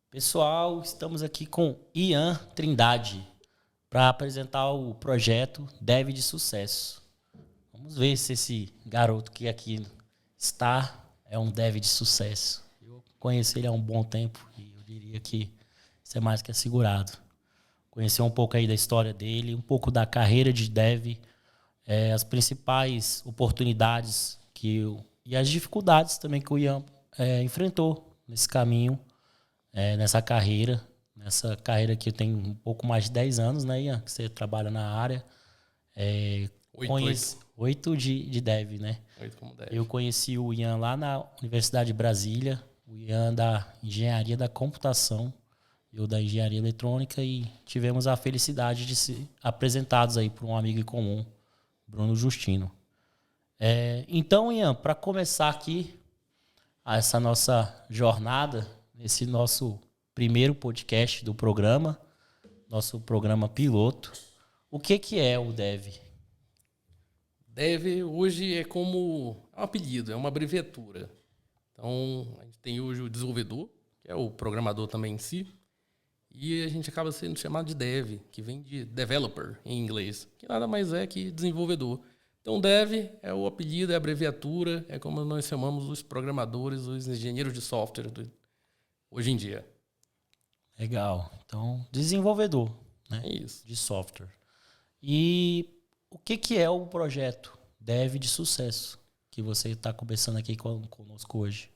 Pessoal, estamos aqui com Ian Trindade para apresentar o projeto Dev de Sucesso. Vamos ver se esse garoto que aqui está é um dev de sucesso. Eu conheci ele há um bom tempo e eu diria que isso é mais que assegurado. Conhecer um pouco aí da história dele, um pouco da carreira de dev, as principais oportunidades e as dificuldades também que o Ian enfrentou nesse caminho, nessa carreira que eu tenho um pouco mais de 10 anos, né, Ian? Que você trabalha na área. Oito. 8 de dev, né? 8 como dev. Eu conheci o Ian lá na Universidade de Brasília, o Ian da Engenharia da Computação, eu da Engenharia Eletrônica, e tivemos a felicidade de ser apresentados aí por um amigo em comum, Bruno Justino. Então, Ian, para começar aqui essa nossa jornada, esse nosso primeiro podcast do programa, nosso programa piloto, o que é o Dev? Dev hoje é como um apelido, é uma abreviatura. Então, a gente tem hoje o desenvolvedor, que é o programador também em si, e a gente acaba sendo chamado de dev, que vem de developer em inglês, que nada mais é que desenvolvedor. Então, dev é o apelido, é a abreviatura, é como nós chamamos os programadores, os engenheiros de software hoje em dia. Legal. Então, desenvolvedor, né? É isso. De software. E o que é o projeto Dev de Sucesso que você está começando aqui conosco hoje?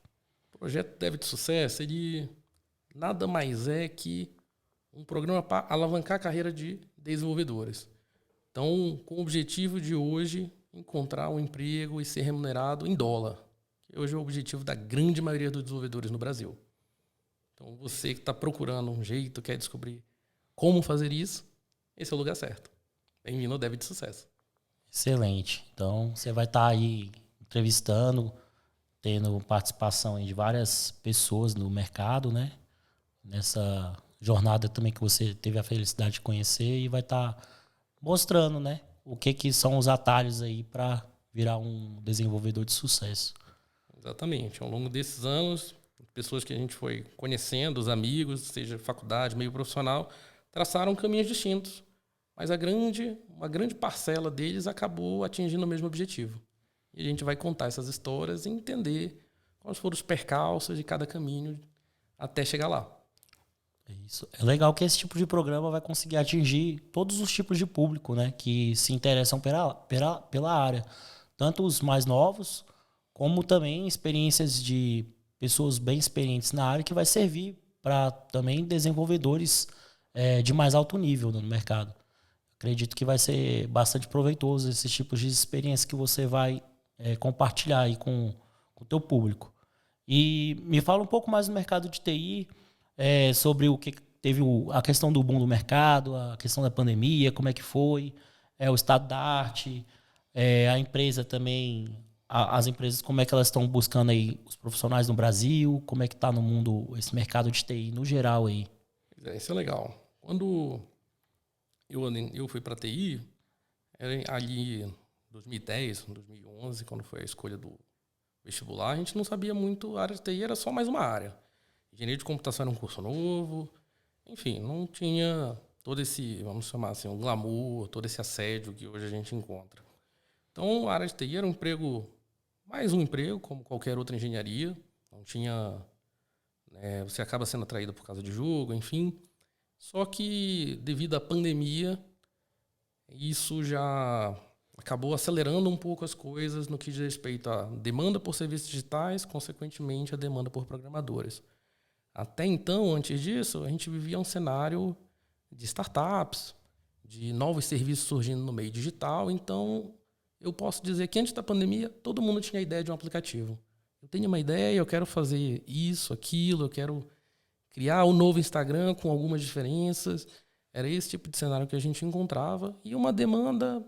O projeto Dev de Sucesso, ele nada mais é que um programa para alavancar a carreira de desenvolvedores. Então, com o objetivo de hoje encontrar um emprego e ser remunerado em dólar, que hoje é o objetivo da grande maioria dos desenvolvedores no Brasil. Então, você que está procurando um jeito, quer descobrir como fazer isso, esse é o lugar certo. Bem-vindo ao Dev de Sucesso. Excelente. Então, você vai estar aí entrevistando, tendo participação aí de várias pessoas no mercado, né? Nessa jornada também que você teve a felicidade de conhecer, e vai estar mostrando, né? O que são os atalhos aí para virar um desenvolvedor de sucesso. Exatamente. Ao longo desses anos, pessoas que a gente foi conhecendo, os amigos, seja faculdade, meio profissional, traçaram caminhos distintos. Mas uma grande parcela deles acabou atingindo o mesmo objetivo. E a gente vai contar essas histórias e entender quais foram os percalços de cada caminho até chegar lá. Isso. É legal que esse tipo de programa vai conseguir atingir todos os tipos de público, né, que se interessam pela área. Tanto os mais novos, como também experiências de pessoas bem experientes na área, que vai servir para também desenvolvedores de mais alto nível no mercado. Acredito que vai ser bastante proveitoso esses tipos de experiência que você vai compartilhar aí com o teu público. E me fala um pouco mais do mercado de TI, sobre o que teve a questão do boom do mercado, a questão da pandemia, como é que foi, o estado da arte, a empresa também, as empresas, como é que elas estão buscando aí os profissionais no Brasil, como é que está no mundo esse mercado de TI no geral aí. Isso é legal. Quando eu fui para a TI, era ali em 2010, 2011, quando foi a escolha do vestibular, a gente não sabia muito, a área de TI era só mais uma área. Engenharia de computação era um curso novo, enfim, não tinha todo esse, vamos chamar assim, um glamour, todo esse assédio que hoje a gente encontra. Então, a área de TI era um emprego, mais um emprego, como qualquer outra engenharia, não tinha, você acaba sendo atraído por causa de jogo, enfim. Só que, devido à pandemia, isso já acabou acelerando um pouco as coisas no que diz respeito à demanda por serviços digitais, consequentemente, a demanda por programadores. Até então, antes disso, a gente vivia um cenário de startups, de novos serviços surgindo no meio digital. Então, eu posso dizer que antes da pandemia, todo mundo tinha a ideia de um aplicativo. Eu tenho uma ideia, eu quero fazer isso, aquilo, eu quero criar um novo Instagram com algumas diferenças. Era esse tipo de cenário que a gente encontrava. E uma demanda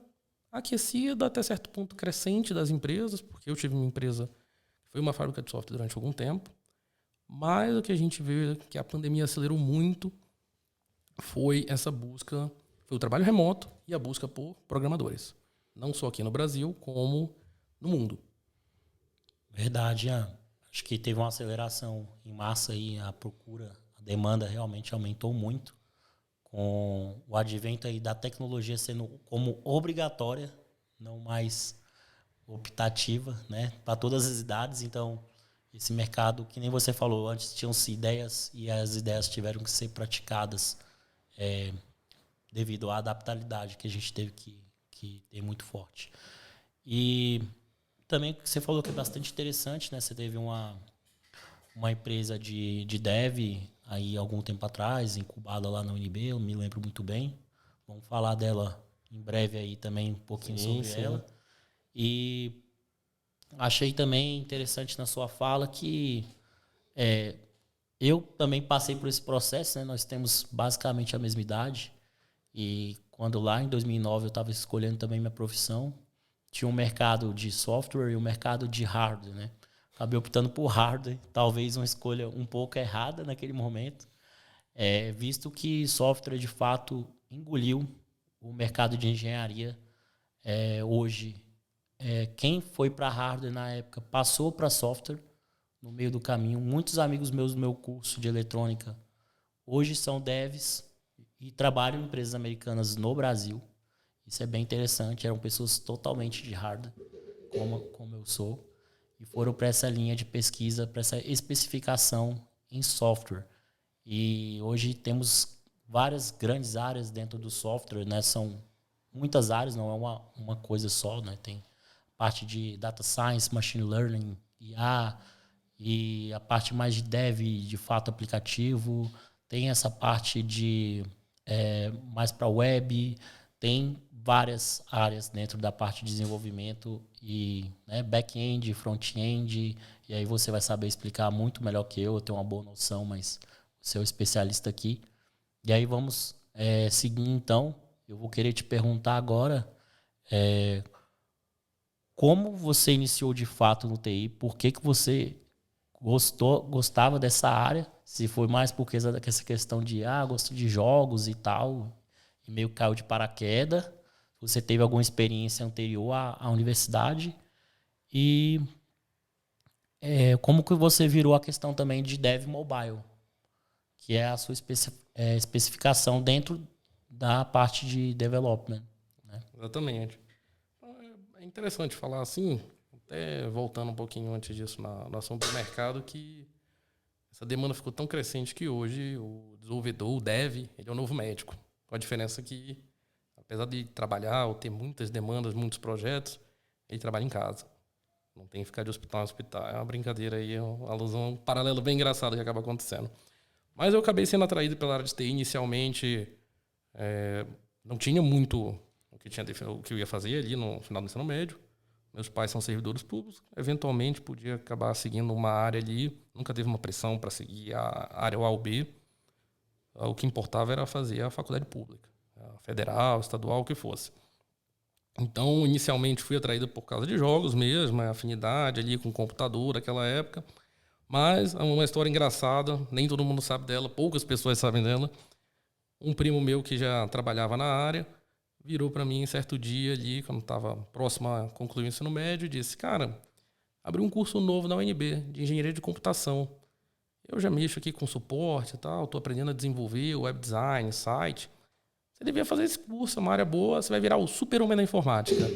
aquecida, até certo ponto crescente das empresas, porque eu tive uma empresa que foi uma fábrica de software durante algum tempo. Mas o que a gente vê que a pandemia acelerou muito foi essa busca, foi o trabalho remoto e a busca por programadores. Não só aqui no Brasil, como no mundo. Verdade, Ian. Acho que teve uma aceleração em massa aí, a procura, a demanda realmente aumentou muito com o advento aí da tecnologia sendo como obrigatória, não mais optativa, né, para todas as idades. Então, esse mercado, que nem você falou, antes tinham-se ideias e as ideias tiveram que ser praticadas devido à adaptabilidade que a gente teve que ter muito forte. E também o que você falou que é bastante interessante, né? Você teve uma empresa de dev aí algum tempo atrás, incubada lá na UNB, eu me lembro muito bem. Vamos falar dela em breve aí também, um pouquinho sobre ela. E achei também interessante na sua fala que eu também passei por esse processo, né? Nós temos basicamente a mesma idade. E quando lá em 2009 eu estava escolhendo também minha profissão, tinha um mercado de software e um mercado de hardware, né? Acabei optando por hardware, talvez uma escolha um pouco errada naquele momento, visto que software de fato engoliu o mercado de engenharia. Hoje, quem foi para hardware na época passou para software no meio do caminho. Muitos amigos meus do meu curso de eletrônica hoje são devs e trabalham em empresas americanas no Brasil. Isso é bem interessante. Eram pessoas totalmente de hardware, como eu sou, e foram para essa linha de pesquisa, para essa especificação em software. E hoje temos várias grandes áreas dentro do software, né? São muitas áreas, não é uma coisa só, né? Tem parte de data science, machine learning, IA, e a parte mais de dev, de fato aplicativo. Tem essa parte de mais para web, tem várias áreas dentro da parte de desenvolvimento e back-end, front-end, e aí você vai saber explicar muito melhor que eu tenho uma boa noção, mas você é o especialista aqui. E aí vamos seguir então. Eu vou querer te perguntar agora como você iniciou de fato no TI, por que você gostava dessa área, se foi mais porque essa questão de gosto de jogos e tal, e meio que caiu de paraquedas, você teve alguma experiência anterior à universidade, e como que você virou a questão também de dev mobile, que é a sua especificação dentro da parte de development, né? Exatamente. É interessante falar assim, até voltando um pouquinho antes disso no assunto do mercado, que essa demanda ficou tão crescente que hoje o desenvolvedor, o dev, ele é o novo médico. Com a diferença que, apesar de trabalhar ou ter muitas demandas, muitos projetos, ele trabalha em casa. Não tem que ficar de hospital em hospital. É uma brincadeira aí, é uma alusão, um paralelo bem engraçado que acaba acontecendo. Mas eu acabei sendo atraído pela área de TI inicialmente. Não tinha muito o que eu ia fazer ali no final do ensino médio. Meus pais são servidores públicos. Eventualmente, podia acabar seguindo uma área ali. Nunca teve uma pressão para seguir a área A ou B. O que importava era fazer a faculdade pública. Federal, estadual, o que fosse. Então, inicialmente, fui atraído por causa de jogos mesmo, a afinidade ali com o computador naquela época. Mas é uma história engraçada, nem todo mundo sabe dela, poucas pessoas sabem dela. Um primo meu que já trabalhava na área virou para mim certo dia ali, quando estava próximo a concluir o ensino médio, e disse: cara, abri um curso novo na UNB de engenharia de computação. Eu já mexo aqui com suporte e tal, estou aprendendo a desenvolver web design, site. Você devia fazer esse curso, é uma área boa, você vai virar o super-homem da informática.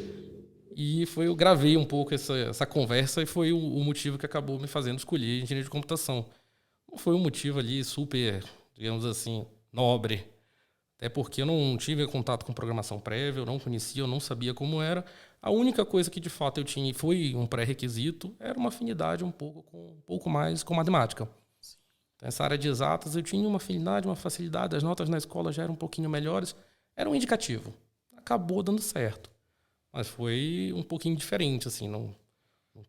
E eu gravei um pouco essa conversa e foi o motivo que acabou me fazendo escolher engenharia de computação. Não foi um motivo ali super, digamos assim, nobre. Até porque eu não tive contato com programação prévia, eu não conhecia, eu não sabia como era. A única coisa que de fato eu tinha e foi um pré-requisito era uma afinidade um pouco mais com matemática. Essa área de exatas eu tinha uma afinidade, uma facilidade, as notas na escola já eram um pouquinho melhores, era um indicativo. Acabou dando certo. Mas foi um pouquinho diferente, assim, não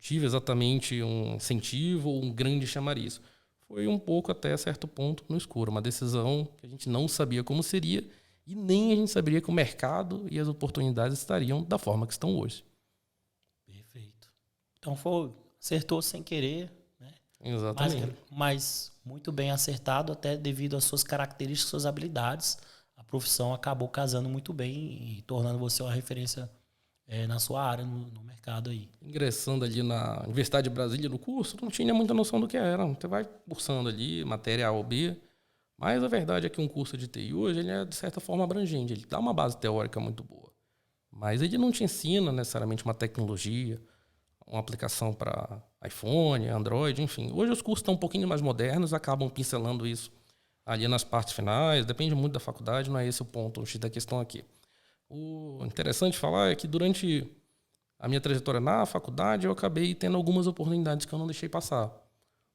tive exatamente um incentivo ou um grande chamariz. Foi um pouco até certo ponto no escuro, uma decisão que a gente não sabia como seria e nem a gente saberia que o mercado e as oportunidades estariam da forma que estão hoje. Perfeito. Então acertou sem querer, né? Exatamente. Mas muito bem acertado, até devido às suas características, suas habilidades. A profissão acabou casando muito bem e tornando você uma referência na sua área, no mercado aí. Ingressando ali na Universidade de Brasília no curso, não tinha muita noção do que era. Você vai cursando ali, matéria A ou B. Mas a verdade é que um curso de TI hoje ele é, de certa forma, abrangente. Ele dá uma base teórica muito boa. Mas ele não te ensina necessariamente uma tecnologia, uma aplicação para iPhone, Android, enfim. Hoje os cursos estão um pouquinho mais modernos, acabam pincelando isso ali nas partes finais. Depende muito da faculdade, não é esse o ponto, o X da questão aqui. O interessante falar é que durante a minha trajetória na faculdade, eu acabei tendo algumas oportunidades que eu não deixei passar.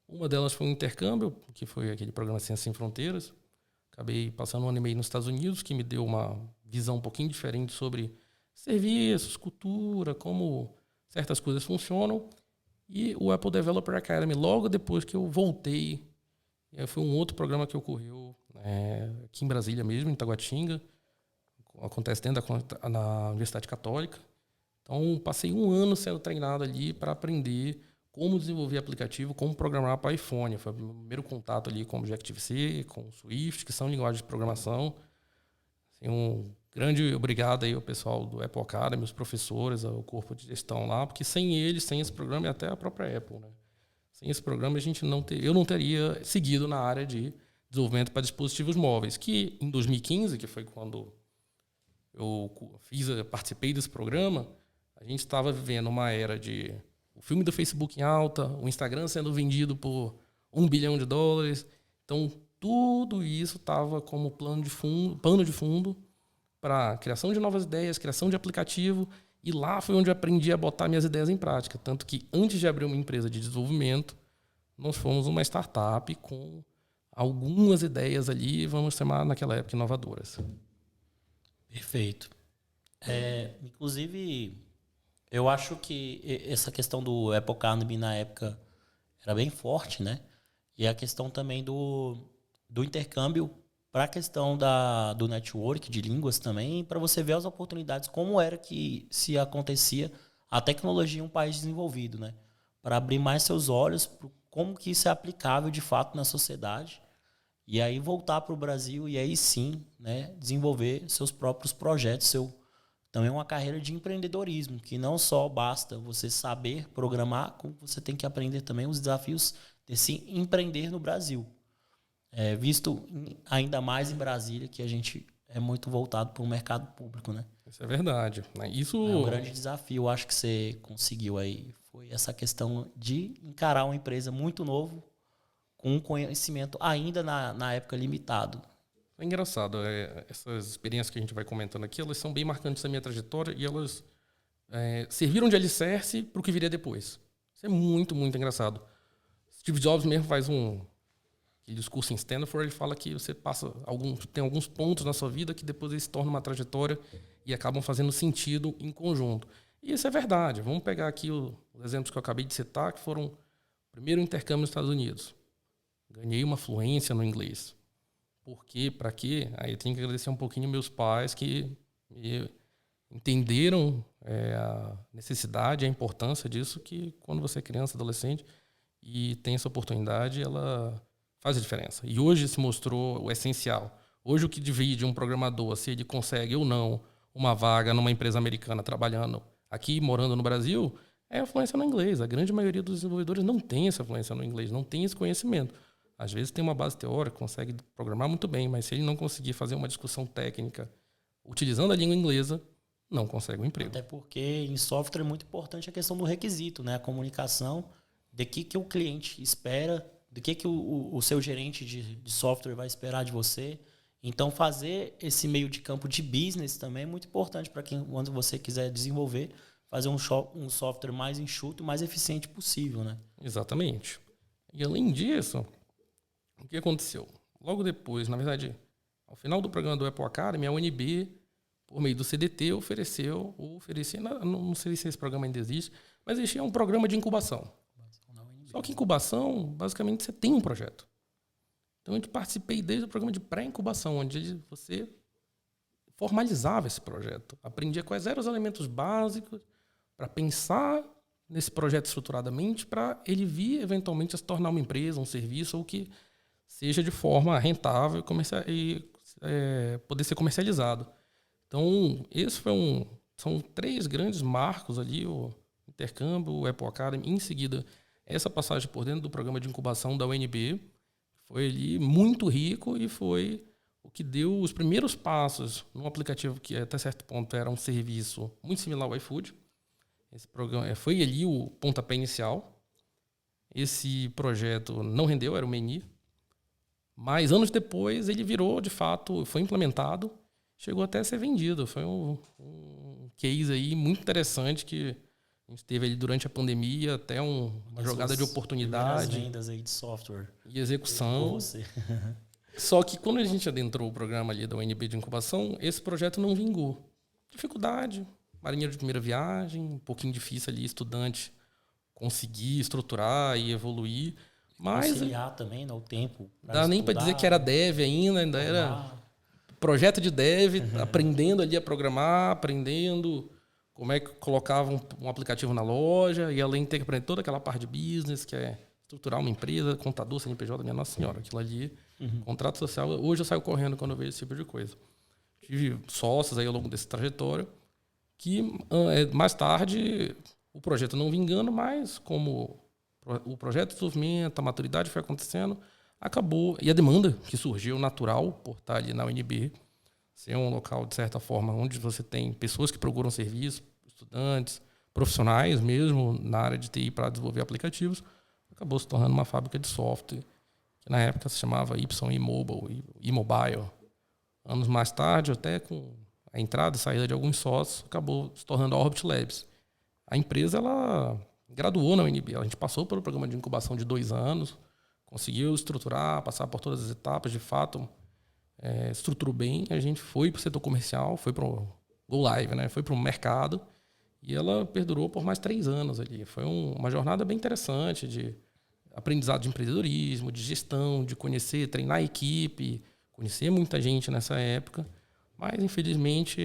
Uma delas foi um intercâmbio, que foi aquele programa Ciências Sem Fronteiras. Acabei passando um ano e meio nos Estados Unidos, que me deu uma visão um pouquinho diferente sobre serviços, cultura, como certas coisas funcionam. E o Apple Developer Academy, logo depois que eu voltei, foi um outro programa que ocorreu aqui em Brasília mesmo, em Taguatinga. Acontece dentro na Universidade Católica. Então, passei um ano sendo treinado ali para aprender como desenvolver aplicativo, como programar para iPhone. Foi o meu primeiro contato ali com Objective-C, com Swift, que são linguagens de programação. Assim, um grande obrigado aí ao pessoal do Apple Academy, os professores, ao corpo de gestão lá, porque sem eles, sem esse programa e até a própria Apple, né? Sem esse programa eu não teria seguido na área de desenvolvimento para dispositivos móveis, que em 2015, que foi quando eu participei desse programa, a gente estava vivendo uma era de o filme do Facebook em alta, o Instagram sendo vendido por $1 bilhão. Então, tudo isso estava como pano de fundo para criação de novas ideias, criação de aplicativo. E lá foi onde eu aprendi a botar minhas ideias em prática. Tanto que, antes de abrir uma empresa de desenvolvimento, nós fomos uma startup com algumas ideias ali, vamos chamar naquela época, inovadoras. Perfeito. Inclusive, eu acho que essa questão do Apple Academy na época era bem forte, né? E a questão também do intercâmbio para a questão do network de línguas também, para você ver as oportunidades, como era que se acontecia a tecnologia em um país desenvolvido, né? Para abrir mais seus olhos para como que isso é aplicável de fato na sociedade. E aí voltar para o Brasil e aí sim, né, desenvolver seus próprios projetos, também uma carreira de empreendedorismo, que não só basta você saber programar, como você tem que aprender também os desafios de se empreender no Brasil. Visto ainda mais em Brasília, que a gente é muito voltado para o mercado público, né? Isso é verdade. É um grande desafio, acho que você conseguiu aí. Foi essa questão de encarar uma empresa muito novo, com um conhecimento ainda na época limitado. É engraçado. Essas experiências que a gente vai comentando aqui, elas são bem marcantes da minha trajetória e elas serviram de alicerce para o que viria depois. Isso é muito, muito engraçado. Steve Jobs mesmo faz um discurso em Stanford, ele fala que você tem alguns pontos na sua vida que depois eles se tornam uma trajetória e acabam fazendo sentido em conjunto. E isso é verdade. Vamos pegar aqui os exemplos que eu acabei de citar, que foram o primeiro intercâmbio nos Estados Unidos. Ganhei uma fluência no inglês. Por quê? Para quê? Aí eu tenho que agradecer um pouquinho meus pais que entenderam a necessidade, a importância disso, que quando você é criança, adolescente e tem essa oportunidade, ela faz a diferença. E hoje se mostrou o essencial. Hoje o que divide um programador, se ele consegue ou não uma vaga numa empresa americana trabalhando aqui, morando no Brasil, é a fluência no inglês. A grande maioria dos desenvolvedores não tem essa fluência no inglês, não tem esse conhecimento. Às vezes tem uma base teórica, consegue programar muito bem, mas se ele não conseguir fazer uma discussão técnica utilizando a língua inglesa, não consegue um emprego. Até porque em software é muito importante a questão do requisito, né? A comunicação, de que o cliente espera, do que o seu gerente de software vai esperar de você. Então, fazer esse meio de campo de business também é muito importante para quando você quiser desenvolver, fazer um software mais enxuto e mais eficiente possível, né? Exatamente. E além disso, o que aconteceu? Logo depois, na verdade, ao final do programa do Apple Academy, a UNB, por meio do CDT, oferecia, não sei se esse programa ainda existe, mas existia um programa de incubação. Só que incubação, basicamente, você tem um projeto. Então, eu participei desde o programa de pré-incubação, onde você formalizava esse projeto. Aprendia quais eram os elementos básicos para pensar nesse projeto estruturadamente, para ele vir, eventualmente, a se tornar uma empresa, um serviço, ou que seja de forma rentável e poder ser comercializado. Então, são 3 grandes marcos ali, o intercâmbio, o Apple Academy, em seguida, essa passagem por dentro do programa de incubação da UNB, Foi ali muito rico e foi o que deu os primeiros passos num aplicativo que até certo ponto era um serviço muito similar ao iFood. Esse programa foi ali o pontapé inicial. Esse projeto não rendeu, era o Meni. Mas anos depois ele virou, de fato, foi implementado, chegou até a ser vendido. Foi um case aí muito interessante que a gente teve ali durante a pandemia, até uma jogada de oportunidade. Vendas aí de software. E execução. Só que quando a gente adentrou o programa ali da UNB de incubação, esse projeto não vingou. Dificuldade, marinheiro de primeira viagem, um pouquinho difícil ali, estudante conseguir estruturar e evoluir. Mas conciliar também, né, o tempo. Dá nem para dizer que era dev ainda era projeto de dev, aprendendo ali a programar, aprendendo como é que colocava um aplicativo na loja, e além de ter que aprender toda aquela parte de business, que é estruturar uma empresa, contador, CNPJ, minha Nossa Senhora, aquilo ali, contrato social. Hoje eu saio correndo quando eu vejo esse tipo de coisa. Tive sócios aí ao longo desse trajetório, que mais tarde o projeto não vingando, mas como o projeto de desenvolvimento, a maturidade foi acontecendo, acabou. E a demanda que surgiu natural por estar ali na UNB, ser um local, de certa forma, onde você tem pessoas que procuram serviço, estudantes, profissionais mesmo, na área de TI para desenvolver aplicativos, acabou se tornando uma fábrica de software, que na época se chamava iMobile. Anos mais tarde, até com a entrada e saída de alguns sócios, acabou se tornando a Orbit Labs. A empresa, ela graduou na UNB. A gente passou pelo programa de incubação de 2 anos, conseguiu estruturar, passar por todas as etapas, de fato, estruturou bem. A gente foi para o setor comercial, foi para o Go Live, né? Foi para o mercado, e ela perdurou por mais 3 anos ali. Foi uma jornada bem interessante de aprendizado de empreendedorismo, de gestão, de conhecer, treinar a equipe, conhecer muita gente nessa época. Mas, infelizmente,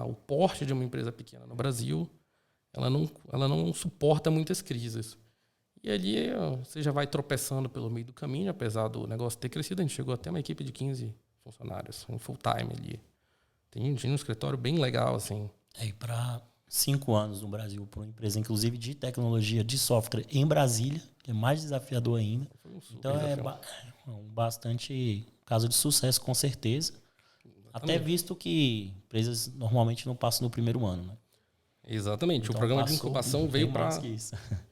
o porte de uma empresa pequena no Brasil, ela não suporta muitas crises. E ali você já vai tropeçando pelo meio do caminho, apesar do negócio ter crescido. A gente chegou até uma equipe de 15 funcionários, um full-time ali. Tinha um escritório bem legal, assim. E para 5 anos no Brasil, para uma empresa, inclusive, de tecnologia, de software em Brasília, que é mais desafiador ainda. Então, bastante caso de sucesso, com certeza. Exatamente. Até visto que empresas normalmente não passam no primeiro ano, né? Exatamente. Então, o programa de incubação veio para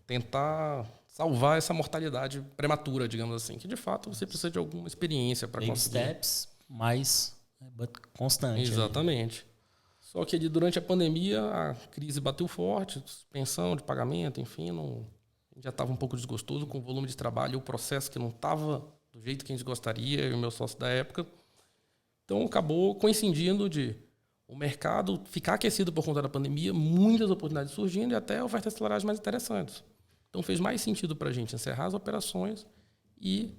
tentar salvar essa mortalidade prematura, digamos assim, que de fato você precisa de alguma experiência para conseguir. Steps, mas constante. Exatamente. Ali. Só que durante a pandemia a crise bateu forte, suspensão de pagamento, enfim, já estava um pouco desgostoso com o volume de trabalho, o processo que não estava do jeito que a gente gostaria, eu e o meu sócio da época. Então acabou coincidindo de o mercado ficar aquecido por conta da pandemia, muitas oportunidades surgindo e até ofertas salariais mais interessantes. Então fez mais sentido para a gente encerrar as operações e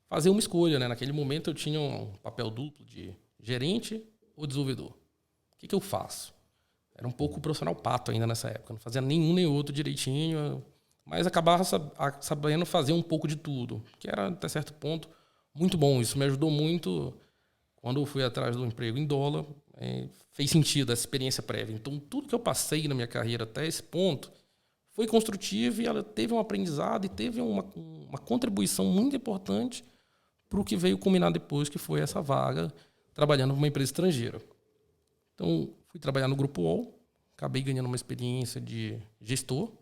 fazer uma escolha, né? Naquele momento eu tinha um papel duplo de gerente ou desenvolvedor. O que eu faço? Era um pouco profissional pato ainda nessa época, não fazia nenhum nem outro direitinho, mas acabava sabendo fazer um pouco de tudo, que era até certo ponto muito bom. Isso me ajudou muito quando eu fui atrás do emprego em dólar. Fez sentido essa experiência prévia. Então, tudo que eu passei na minha carreira até esse ponto foi construtivo e ela teve um aprendizado e teve uma contribuição muito importante para o que veio culminar depois, que foi essa vaga trabalhando numa empresa estrangeira. Então, fui trabalhar no Grupo UOL, acabei ganhando uma experiência de gestor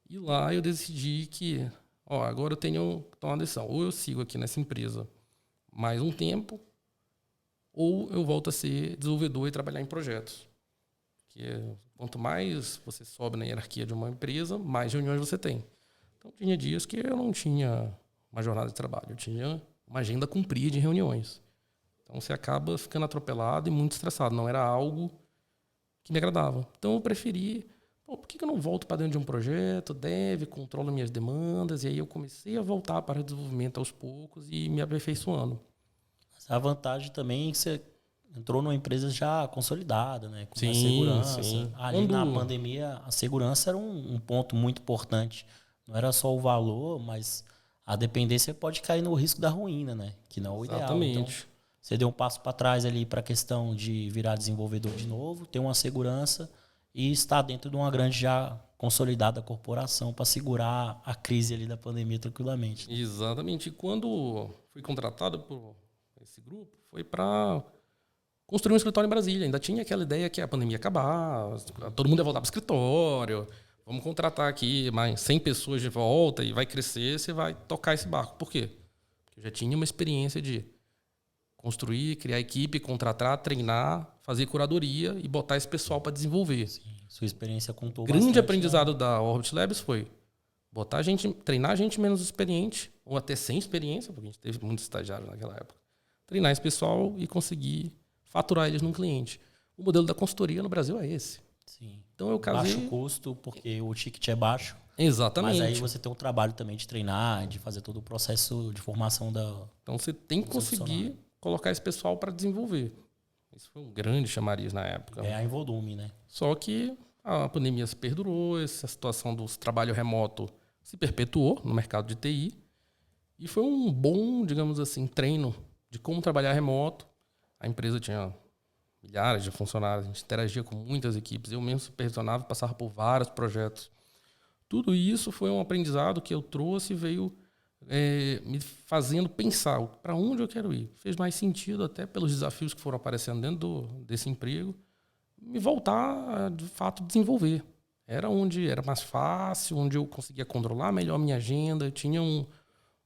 e lá eu decidi que agora eu tenho que tomar uma decisão. Ou eu sigo aqui nessa empresa mais um tempo, ou eu volto a ser desenvolvedor e trabalhar em projetos. Quanto mais você sobe na hierarquia de uma empresa, mais reuniões você tem. Então, tinha dias que eu não tinha uma jornada de trabalho, eu tinha uma agenda a cumprir de reuniões. Então, você acaba ficando atropelado e muito estressado. Não era algo que me agradava. Então, eu preferi, por que eu não volto para dentro de um projeto, controlo minhas demandas, e aí eu comecei a voltar para o desenvolvimento aos poucos e me aperfeiçoando. A vantagem também é que você entrou numa empresa já consolidada, né? Com a segurança. Sim. Ali na pandemia, a segurança era um ponto muito importante. Não era só o valor, mas a dependência pode cair no risco da ruína, né? Que não é o ideal. Exatamente. Então, você deu um passo para trás ali para a questão de virar desenvolvedor de novo, ter uma segurança e estar dentro de uma grande já consolidada a corporação para segurar a crise ali da pandemia tranquilamente. Exatamente. E quando fui contratado por esse grupo, foi para construir um escritório em Brasília. Ainda tinha aquela ideia que a pandemia ia acabar, todo mundo ia voltar para o escritório, vamos contratar aqui mais 100 pessoas de volta e vai crescer, você vai tocar esse barco. Por quê? Porque eu já tinha uma experiência de construir, criar equipe, contratar, treinar, fazer curadoria e botar esse pessoal para desenvolver. Sim, sua experiência contou Grande bastante, aprendizado né? da Orbit Labs foi botar gente, treinar gente menos experiente, ou até sem experiência, porque a gente teve muitos estagiários naquela época. Treinar esse pessoal e conseguir faturar eles num cliente. O modelo da consultoria no Brasil é esse. Sim. Então eu casei... Baixo custo, porque o ticket é baixo. Exatamente. Mas aí você tem um trabalho também de treinar, de fazer todo o processo de formação da... Então você tem que conseguir colocar esse pessoal para desenvolver. Isso foi um grande chamariz na época. Ganhar em volume, né? Só que a pandemia se perdurou, essa situação do trabalho remoto se perpetuou no mercado de TI. E foi um bom, digamos assim, treino de como trabalhar remoto. A empresa tinha milhares de funcionários, a gente interagia com muitas equipes. Eu mesmo supervisionava, passava por vários projetos. Tudo isso foi um aprendizado que eu trouxe e veio me fazendo pensar para onde eu quero ir. Fez mais sentido até pelos desafios que foram aparecendo dentro desse emprego, me voltar a, de fato, desenvolver. Era onde era mais fácil, onde eu conseguia controlar melhor a minha agenda, eu tinha um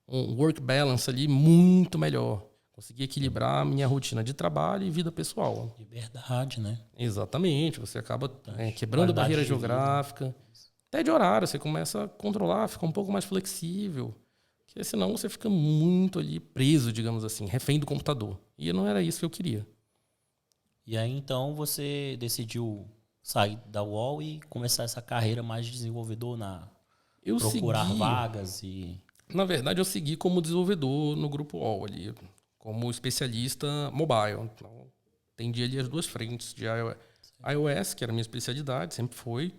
work balance ali muito melhor. Conseguia equilibrar a minha rotina de trabalho e vida pessoal. Liberdade, né? Exatamente. Você acaba quebrando barreira geográfica. Até de horário, você começa a controlar, fica um pouco mais flexível. Porque senão você fica muito ali preso, digamos assim, refém do computador. E não era isso que eu queria. E aí, então, você decidiu sair da UOL e começar essa carreira mais de desenvolvedor procurar vagas e... Na verdade, eu segui como desenvolvedor no Grupo UOL ali, como especialista mobile. Então, atendi ali as duas frentes de iOS, que era a minha especialidade, sempre foi,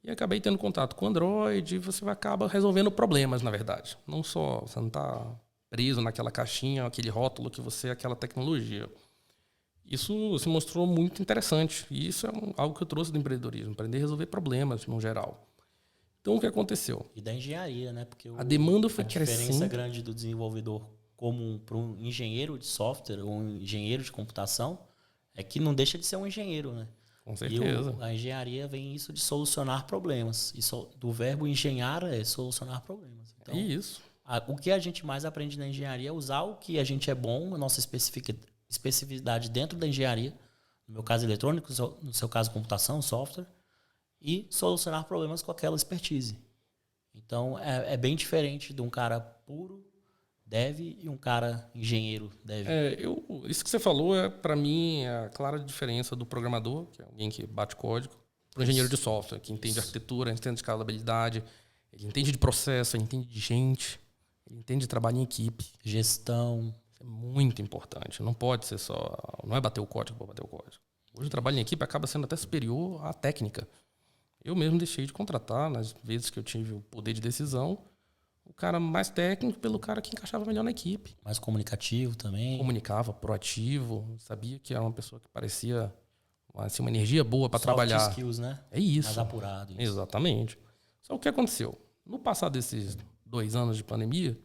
e acabei tendo contato com Android, e você acaba resolvendo problemas, na verdade. Não só, você não está preso naquela caixinha, aquele rótulo que você é aquela tecnologia. Isso se mostrou muito interessante, e isso é algo que eu trouxe do empreendedorismo, aprender a resolver problemas, no geral. Então, o que aconteceu? E da engenharia, né? Porque a demanda foi crescendo. A diferença grande do desenvolvedor como para um engenheiro de software ou um engenheiro de computação é que não deixa de ser um engenheiro, né? Com certeza. E a engenharia vem isso de solucionar problemas. Do verbo engenhar é solucionar problemas. Então, isso. O que a gente mais aprende na engenharia é usar o que a gente é bom, a nossa especificidade dentro da engenharia, no meu caso eletrônico, no seu caso computação, software, e solucionar problemas com aquela expertise. Então, é bem diferente de um cara puro dev e um cara engenheiro dev. Isso que você falou, para mim, é a clara diferença do programador, que é alguém que bate código, para o engenheiro de software, que entende arquitetura, entende de escalabilidade, ele entende de processo, ele entende de gente, ele entende de trabalho em equipe. Gestão. Isso é muito importante. Não pode ser só... Não é bater o código para bater o código. Hoje o trabalho em equipe acaba sendo até superior à técnica. Eu mesmo deixei de contratar, nas vezes que eu tive o poder de decisão, o cara mais técnico pelo cara que encaixava melhor na equipe. Mais comunicativo também. Comunicava, proativo, sabia que era uma pessoa que parecia assim, uma energia boa para trabalhar. Soft skills, né? É isso. Mais apurado. Isso. Exatamente. Só o que aconteceu? No passar desses 2 anos de pandemia,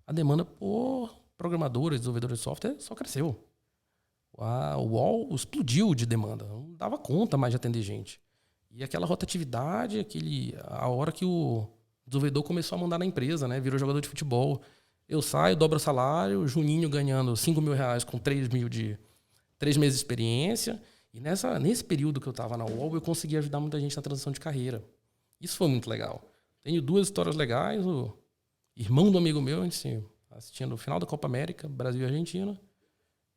a demanda por programadores, desenvolvedores de software só cresceu. O UOL explodiu de demanda. Não dava conta mais de atender gente. E aquela rotatividade, a hora que o desenvolvedor começou a mandar na empresa, né? Virou jogador de futebol. Eu saio, dobro o salário, o Juninho ganhando R$5.000 com 3 meses de experiência. E nesse período que eu estava na UOL, eu consegui ajudar muita gente na transição de carreira. Isso foi muito legal. Tenho 2 histórias legais. O irmão do amigo meu, a gente assistindo o final da Copa América, Brasil e Argentina.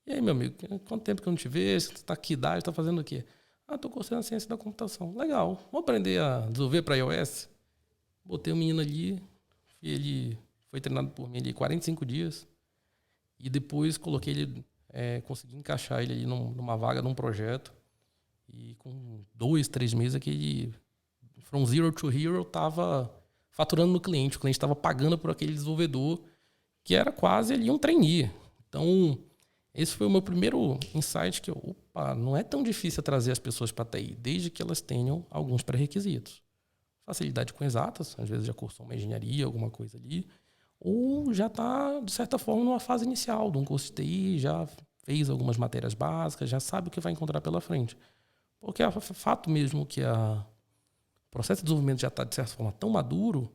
E aí, meu amigo, quanto tempo que eu não te vejo? Você está aqui idade, está fazendo o quê? Estou cursando a ciência da computação. Legal. Vou aprender a desenvolver para iOS. Botei o menino ali. Ele foi treinado por mim ali 45 dias. E depois coloquei ele... consegui encaixar ele ali numa vaga, num projeto. E com 2, 3 meses, aquele... From zero to hero, estava faturando no cliente. O cliente estava pagando por aquele desenvolvedor que era quase ali um trainee. Então... Esse foi o meu primeiro insight que não é tão difícil trazer as pessoas para a TI, desde que elas tenham alguns pré-requisitos. facilidade com exatas, às vezes já cursou uma engenharia, alguma coisa ali, ou já está, de certa forma, numa fase inicial de um curso de TI, já fez algumas matérias básicas, já sabe o que vai encontrar pela frente. Porque é fato mesmo que o processo de desenvolvimento já está, de certa forma, tão maduro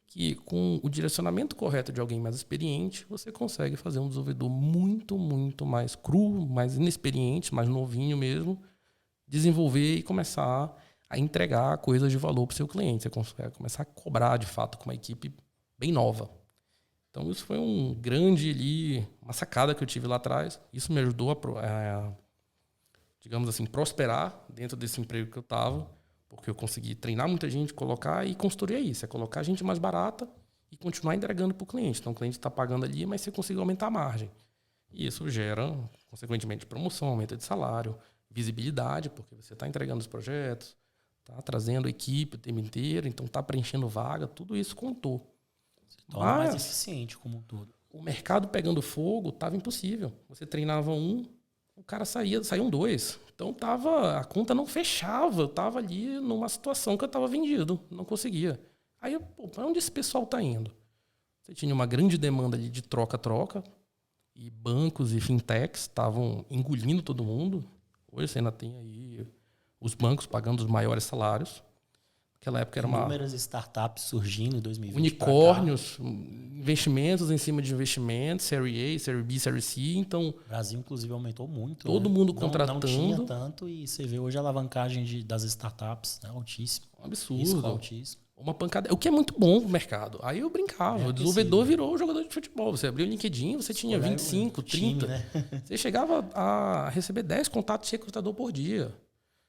que com o direcionamento correto de alguém mais experiente, você consegue fazer um desenvolvedor muito, muito mais cru, mais inexperiente, mais novinho mesmo, desenvolver e começar a entregar coisas de valor para o seu cliente. Você consegue começar a cobrar, de fato, com uma equipe bem nova. Então, isso foi uma sacada que eu tive lá atrás. Isso me ajudou a digamos assim, prosperar dentro desse emprego que eu estava, porque eu consegui treinar muita gente, colocar e construir isso. É colocar gente mais barata e continuar entregando para o cliente. Então, o cliente está pagando ali, mas você consegue aumentar a margem. E isso gera, consequentemente, promoção, aumento de salário, visibilidade, porque você está entregando os projetos, está trazendo a equipe o tempo inteiro, então está preenchendo vaga, tudo isso contou. Torna mais eficiente como um todo. O mercado pegando fogo estava impossível. Você treinava o cara saíam dois. Então a conta não fechava. Eu estava ali numa situação que eu estava vendido, não conseguia. Aí, para onde esse pessoal está indo? Você tinha uma grande demanda ali de troca-troca, e bancos e fintechs estavam engolindo todo mundo. Hoje você ainda tem aí os bancos pagando os maiores salários. Naquela época era inúmeras startups surgindo em 2020. Unicórnios, investimentos em cima de investimentos, Série A, Série B, Série C. Então, o Brasil, inclusive, aumentou muito. Todo mundo contratando. Não tinha tanto, e você vê hoje a alavancagem das startups, né, altíssima. Um absurdo. Risco altíssimo. Uma pancada. O que é muito bom pro mercado. Aí eu brincava. O desenvolvedor virou jogador de futebol. Você abriu o LinkedIn, você tinha 25, 30. Né? Você chegava a receber 10 contatos de recrutador por dia.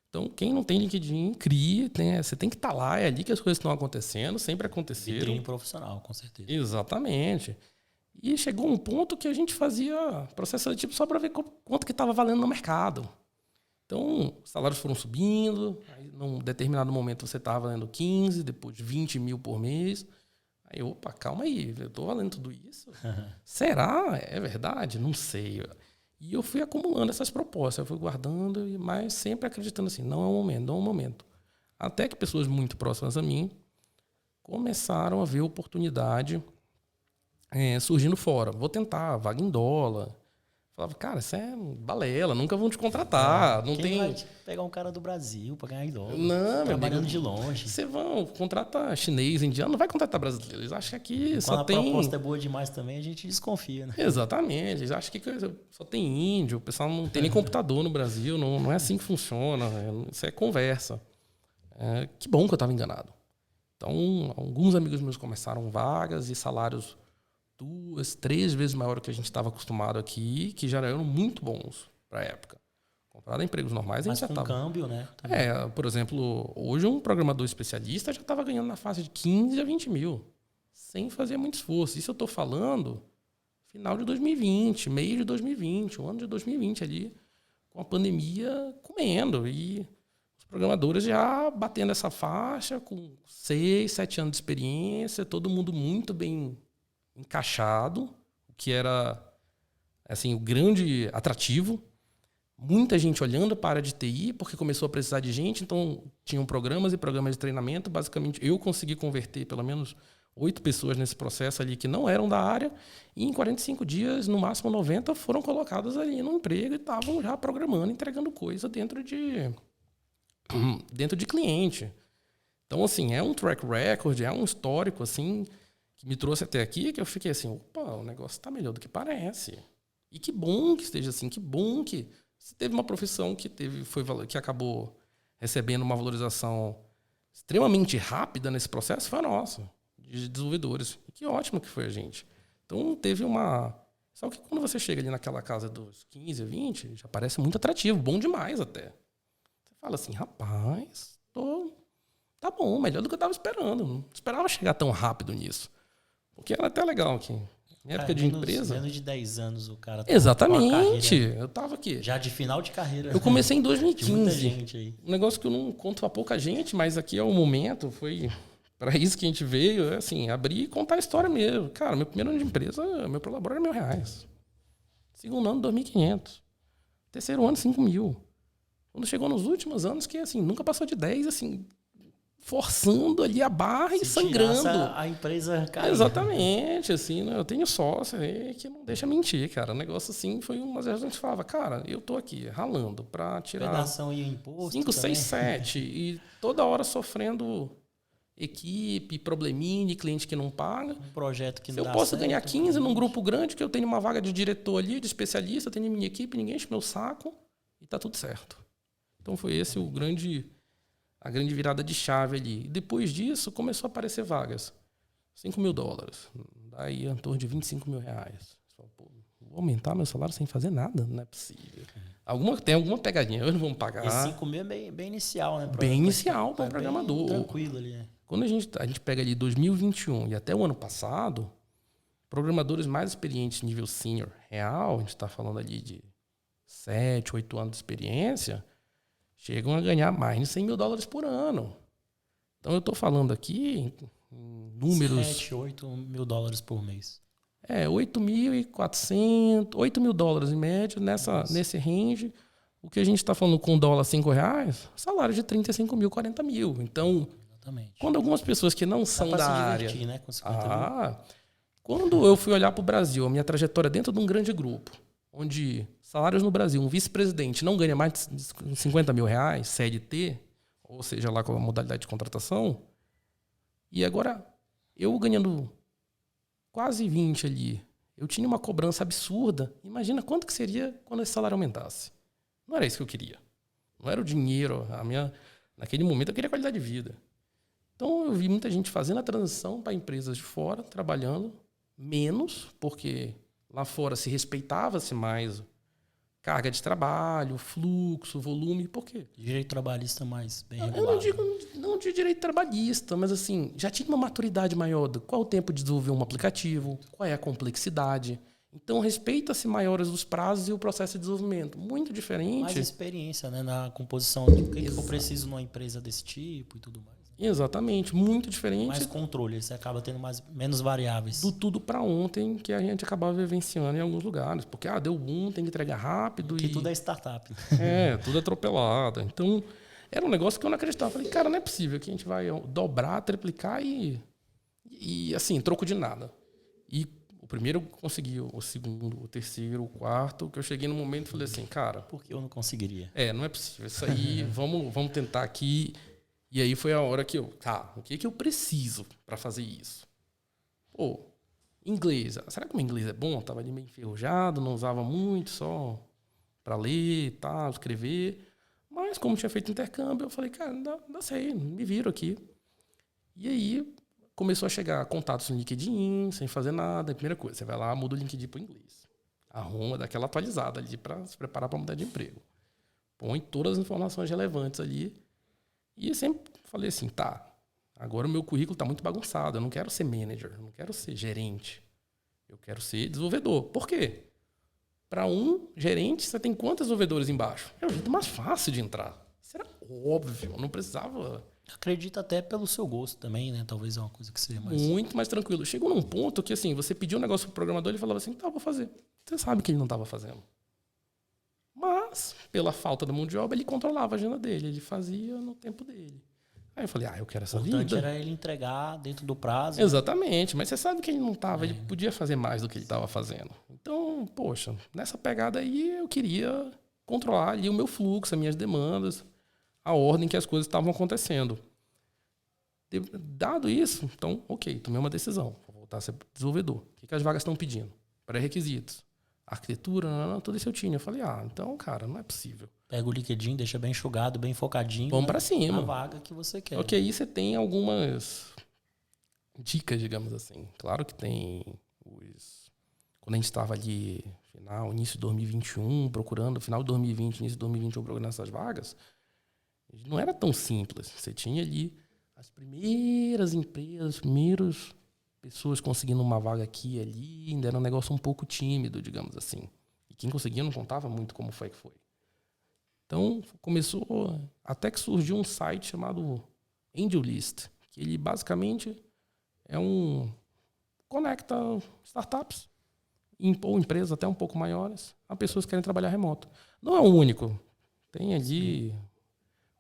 Então, quem não tem LinkedIn, crie. Você tem que estar lá. É ali que as coisas estão acontecendo. Sempre aconteceram. Vitrine profissional, com certeza. Exatamente. E chegou um ponto que a gente fazia processo seletivo só para ver quanto que estava valendo no mercado. Então, os salários foram subindo. Aí, num determinado momento, você estava valendo 15, depois 20 mil por mês. Aí, calma aí. Eu estou valendo tudo isso? Será? É verdade? Não sei. E eu fui acumulando essas propostas, eu fui guardando, mas sempre acreditando assim, não é o momento. Até que pessoas muito próximas a mim começaram a ver oportunidade surgindo fora. Vou tentar, vaga em dólar. Falava, cara, isso é balela, nunca vão te contratar. Não Quem tem... vai pegar um cara do Brasil para ganhar em dólar? Não, trabalhando de longe. Você vai contratar chinês, indiano, não vai contratar brasileiro. Eles acham que aqui só tem... Quando a proposta é boa demais também, a gente desconfia, né? Exatamente. Eles acham que só tem índio, o pessoal não tem nem computador no Brasil, não é assim que funciona. Isso é conversa. Que bom que eu estava enganado. Então, alguns amigos meus começaram vagas e salários 2, 3 vezes maior do que a gente estava acostumado aqui, que já eram muito bons para a época. Comparado a empregos normais, mas a gente já estava... câmbio, né? Por exemplo, hoje um programador especialista já estava ganhando na faixa de 15 a 20 mil, sem fazer muito esforço. Isso eu estou falando final de 2020, meio de 2020, o ano de 2020 ali, com a pandemia comendo. E os programadores já batendo essa faixa, com 6, 7 anos de experiência, todo mundo muito bem encaixado, o que era assim, o grande atrativo. Muita gente olhando para a área de TI, porque começou a precisar de gente, então tinham programas e programas de treinamento. Basicamente, eu consegui converter pelo menos 8 pessoas nesse processo ali que não eram da área, e em 45 dias, no máximo 90, foram colocadas ali no emprego e estavam já programando, entregando coisa dentro de cliente. Então, assim, é um track record, é um histórico, assim, que me trouxe até aqui, que eu fiquei assim, o negócio está melhor do que parece. E que bom que esteja assim, que bom que se teve uma profissão que acabou recebendo uma valorização extremamente rápida nesse processo, foi a nossa, de desenvolvedores. E que ótimo que foi a gente. Então, teve uma... Só que quando você chega ali naquela casa dos 15, 20, já parece muito atrativo, bom demais até. Você fala assim, rapaz, tá bom, melhor do que eu estava esperando. Não esperava chegar tão rápido nisso. Porque era até legal aqui. Na época de empresa... Menos de 10 anos o cara... Exatamente. Eu tava aqui. Já de final de carreira. Eu comecei em 2015. Muita gente aí. Um negócio que eu não conto a pouca gente, mas aqui é o momento, foi para isso que a gente veio, assim, abrir e contar a história mesmo. Cara, meu primeiro ano de empresa, meu prolabore era R$1.000. Segundo ano, 2.500. Terceiro ano, 5.000. Quando chegou nos últimos anos, que assim, nunca passou de 10, assim... forçando ali a barra e Se sangrando. tirasse, a empresa caiu. Exatamente, assim, né? Eu tenho sócio que não deixa mentir, cara. O negócio assim foi umas vezes a gente falava, cara, eu tô aqui ralando pra tirar Pedação e imposto 5, 6, também. 7 e toda hora sofrendo equipe, probleminha, de cliente que não paga. Um projeto que Se não eu dá posso certo, ganhar 15 num cliente. grupo grande, que eu tenho uma vaga de diretor ali, de especialista, tenho minha equipe, ninguém enche meu saco e tá tudo certo. Então foi esse a grande virada de chave ali. E depois disso, começou a aparecer vagas. $5.000. Daí, em torno de R$25.000. Pô, vou aumentar meu salário sem fazer nada? Não é possível. Tem alguma pegadinha, eles não vão pagar. Esse 5 mil é bem inicial, né? Bem inicial para um é programador. bem tranquilo ali, né? Quando a gente pega ali 2021 e até o ano passado, programadores mais experientes nível senior real, a gente está falando ali de 7, 8 anos de experiência, chegam a ganhar mais de $100.000 por ano. Então eu estou falando aqui em números... 7, 8 mil dólares por mês. 8.400, $8.000 em média, nesse range. O que a gente está falando com dólar R$5, salário de 35 mil, 40 mil. Então, Exatamente. quando algumas pessoas que não são da área... divertir, né? Com 50 mil. Quando eu fui olhar para o Brasil, a minha trajetória dentro de um grande grupo, onde salários no Brasil, um vice-presidente não ganha mais de 50 mil reais, CLT, ou seja lá com a modalidade de contratação, e agora eu ganhando quase 20 ali, eu tinha uma cobrança absurda. Imagina quanto que seria quando esse salário aumentasse. Não era isso que eu queria. Não era o dinheiro. Naquele momento eu queria qualidade de vida. Então eu vi muita gente fazendo a transição para empresas de fora, trabalhando menos, porque lá fora se respeitava-se mais carga de trabalho, fluxo, volume. Por quê? Direito trabalhista mais bem Eu regulado. não digo direito trabalhista, mas assim, já tinha uma maturidade maior do qual o tempo de desenvolver um aplicativo, qual é a complexidade. Então, respeita-se maiores os prazos e o processo de desenvolvimento. Muito diferente. Mais experiência, né? Na composição do que eu preciso numa empresa desse tipo e tudo mais. Exatamente, muito diferente. Mais controle, você acaba tendo menos variáveis. Do tudo para ontem que a gente acabava vivenciando em alguns lugares. Porque, deu boom, tem que entregar rápido. Que tudo é startup. Tudo atropelado. Então, era um negócio que eu não acreditava. Falei, cara, não é possível que a gente vai dobrar, triplicar e assim, troco de nada. E o primeiro eu consegui, o segundo, o terceiro, o quarto, que eu cheguei no momento e falei assim, cara... Por que eu não conseguiria? Não é possível. Isso aí, vamos tentar aqui. E aí foi a hora que o que eu preciso para fazer isso? Inglês. Será que o meu inglês é bom? Tava ali meio enferrujado, não usava muito, só para ler, tá, escrever. Mas como tinha feito intercâmbio, eu falei, cara, dá sei, me viro aqui. E aí começou a chegar contatos no LinkedIn, sem fazer nada. A primeira coisa, você vai lá, muda o LinkedIn para o inglês. Arruma, dá aquela atualizada ali para se preparar para mudar de emprego. Põe todas as informações relevantes ali. E eu sempre falei assim, agora o meu currículo está muito bagunçado. Eu não quero ser manager, eu não quero ser gerente. Eu quero ser desenvolvedor. Por quê? Para um gerente, você tem quantos desenvolvedores embaixo? É o jeito mais fácil de entrar. Isso era óbvio, eu não precisava... Acredito até pelo seu gosto também, né? Talvez é uma coisa que seja mais... Muito mais tranquilo. Chegou num ponto que, assim, você pediu um negócio pro programador, ele falava assim, vou fazer. Você sabe que ele não estava fazendo. Mas, pela falta da mão de obra, ele controlava a agenda dele. Ele fazia no tempo dele. Aí eu falei, eu quero essa vida. O importante era ele entregar dentro do prazo. Exatamente. Mas você sabe que ele não estava, ele podia fazer mais do que ele estava fazendo. Então, poxa, nessa pegada aí eu queria controlar ali o meu fluxo, as minhas demandas, a ordem que as coisas estavam acontecendo. Dado isso, então, ok, tomei uma decisão. Vou voltar a ser desenvolvedor. O que as vagas estão pedindo? Pré-requisitos. Arquitetura, tudo isso eu tinha. Eu falei, então, cara, não é possível. Pega o LinkedIn, deixa bem enxugado, bem focadinho. Vamos para cima. A vaga que você quer. Ok, aí você tem algumas dicas, digamos assim. Claro que tem quando a gente estava ali, início de 2021, procurando, final de 2020, início de 2021, procurando essas vagas, não era tão simples. Você tinha ali as primeiras empresas, as primeiras pessoas conseguindo uma vaga aqui e ali, ainda era um negócio um pouco tímido, digamos assim. E quem conseguia não contava muito como foi que foi. Então, começou, até que surgiu um site chamado AngelList, que ele basicamente conecta startups ou empresas até um pouco maiores a pessoas que querem trabalhar remoto. Não é o único. Tem ali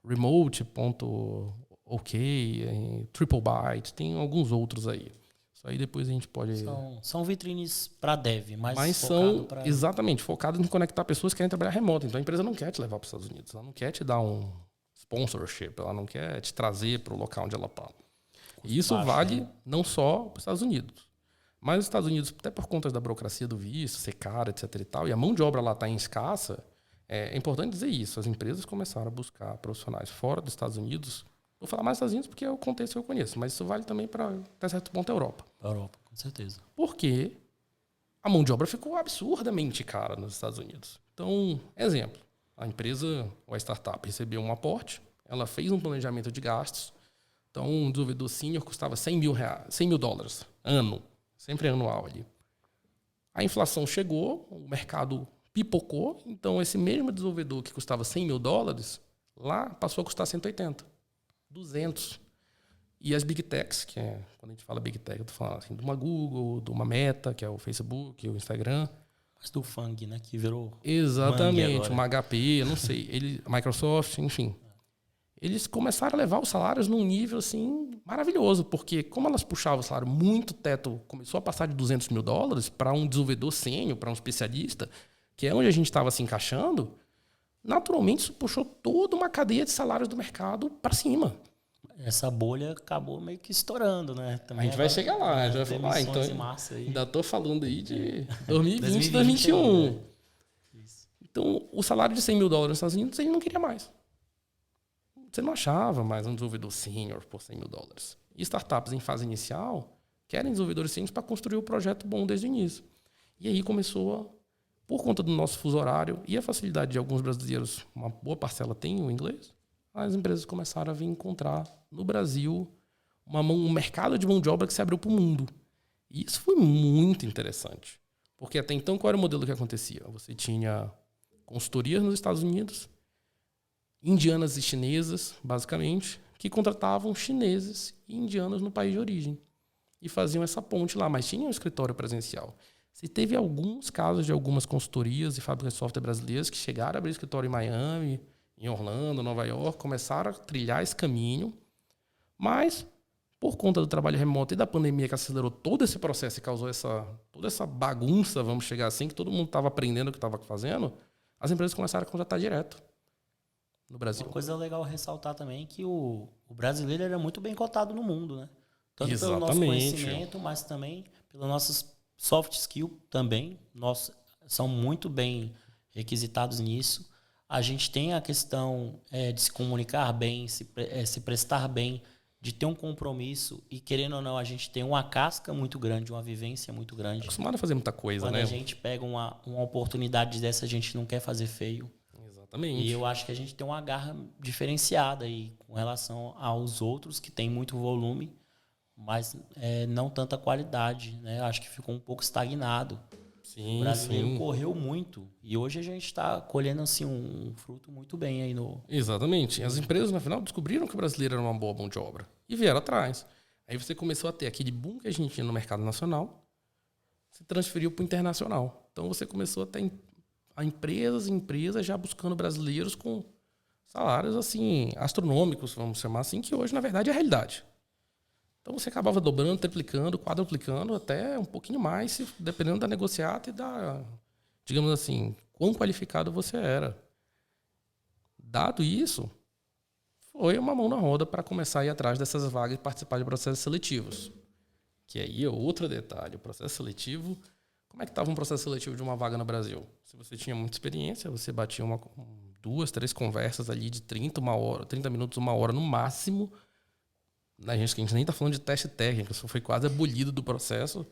remote.org, OK, TripleByte, tem alguns outros aí. Isso aí depois a gente pode... São vitrines para dev, mas são exatamente focadas em conectar pessoas que querem trabalhar remoto. Então a empresa não quer te levar para os Estados Unidos, ela não quer te dar um sponsorship, ela não quer te trazer para o local onde ela está. E isso vale não só para os Estados Unidos, mas os Estados Unidos, até por conta da burocracia do visto, ser caro, etc. e tal, e a mão de obra lá está escassa, é importante dizer isso. As empresas começaram a buscar profissionais fora dos Estados Unidos. Vou falar mais dos Estados Unidos porque é o contexto que eu conheço, mas isso vale também para, até certo ponto, a Europa. Europa, com certeza. Porque a mão de obra ficou absurdamente cara nos Estados Unidos. Então, exemplo, a empresa ou a startup recebeu um aporte, ela fez um planejamento de gastos, então um desenvolvedor sênior custava $100 mil ano, sempre anual ali. A inflação chegou, o mercado pipocou, então esse mesmo desenvolvedor que custava $100 mil, lá passou a custar 180, 200. E as Big Techs, que é, quando a gente fala Big Tech, eu tô falando assim, de uma Google, de uma Meta, que é o Facebook, o Instagram. Mas do Fang, né, que virou... Exatamente, uma HP, eu não sei, Microsoft, enfim. Eles começaram a levar os salários num nível assim maravilhoso, porque como elas puxavam o salário muito, teto começou a passar de $200 mil para um desenvolvedor sênior, para um especialista, que é onde a gente estava se encaixando, naturalmente isso puxou toda uma cadeia de salários do mercado para cima. Essa bolha acabou meio que estourando, né? Também a gente vai chegar lá, a gente vai falar. Então, ainda estou falando aí de 2020, 2021. Né? Então, o salário de $100 mil nos Estados Unidos, ele não queria mais. Você não achava mais um desenvolvedor sênior por $100 mil. E startups em fase inicial querem desenvolvedores sêniores para construir o projeto bom desde o início. E aí começou, por conta do nosso fuso horário e a facilidade de alguns brasileiros, uma boa parcela tem o inglês, as empresas começaram a vir encontrar no Brasil um mercado de mão de obra que se abriu para o mundo. E isso foi muito interessante. Porque até então, qual era o modelo que acontecia? Você tinha consultorias nos Estados Unidos, indianas e chinesas, basicamente, que contratavam chineses e indianos no país de origem. E faziam essa ponte lá, mas tinha um escritório presencial. Se teve alguns casos de algumas consultorias e fábricas de software brasileiras que chegaram a abrir escritório em Miami, em Orlando, Nova York, começaram a trilhar esse caminho, mas por conta do trabalho remoto e da pandemia que acelerou todo esse processo e causou toda essa bagunça, vamos chegar assim, que todo mundo estava aprendendo o que estava fazendo, as empresas começaram a contratar direto no Brasil. Uma coisa legal ressaltar também é que o brasileiro era muito bem cotado no mundo, né? Tanto Exatamente. Pelo nosso conhecimento, mas também pelas nossas soft skills também. São muito bem requisitados nisso. A gente tem a questão de se comunicar bem, se prestar bem, de ter um compromisso e, querendo ou não, a gente tem uma casca muito grande, uma vivência muito grande. Acostumado a fazer muita coisa, Quando né? a gente pega uma oportunidade dessa, a gente não quer fazer feio. Exatamente. E eu acho que a gente tem uma garra diferenciada aí com relação aos outros que tem muito volume, mas não tanta qualidade, né? Acho que ficou um pouco estagnado. Sim, o brasileiro correu muito e hoje a gente está colhendo assim um fruto muito bem aí no... Exatamente. As empresas, no final, descobriram que o brasileiro era uma boa mão de obra e vieram atrás. Aí você começou a ter aquele boom que a gente tinha no mercado nacional, se transferiu para o internacional. Então você começou a ter empresas já buscando brasileiros com salários assim astronômicos, vamos chamar assim, que hoje na verdade é a realidade. Então você acabava dobrando, triplicando, quadruplicando, até um pouquinho mais, dependendo da negociata e da, digamos assim, quão qualificado você era. Dado isso, foi uma mão na roda para começar a ir atrás dessas vagas e participar de processos seletivos. Que aí é outro detalhe. O processo seletivo, como é que estava um processo seletivo de uma vaga no Brasil? Se você tinha muita experiência, você batia 2, 3 conversas ali de 30 minutos, 1 hora no máximo. A gente nem está falando de teste técnico, isso foi quase abolido do processo.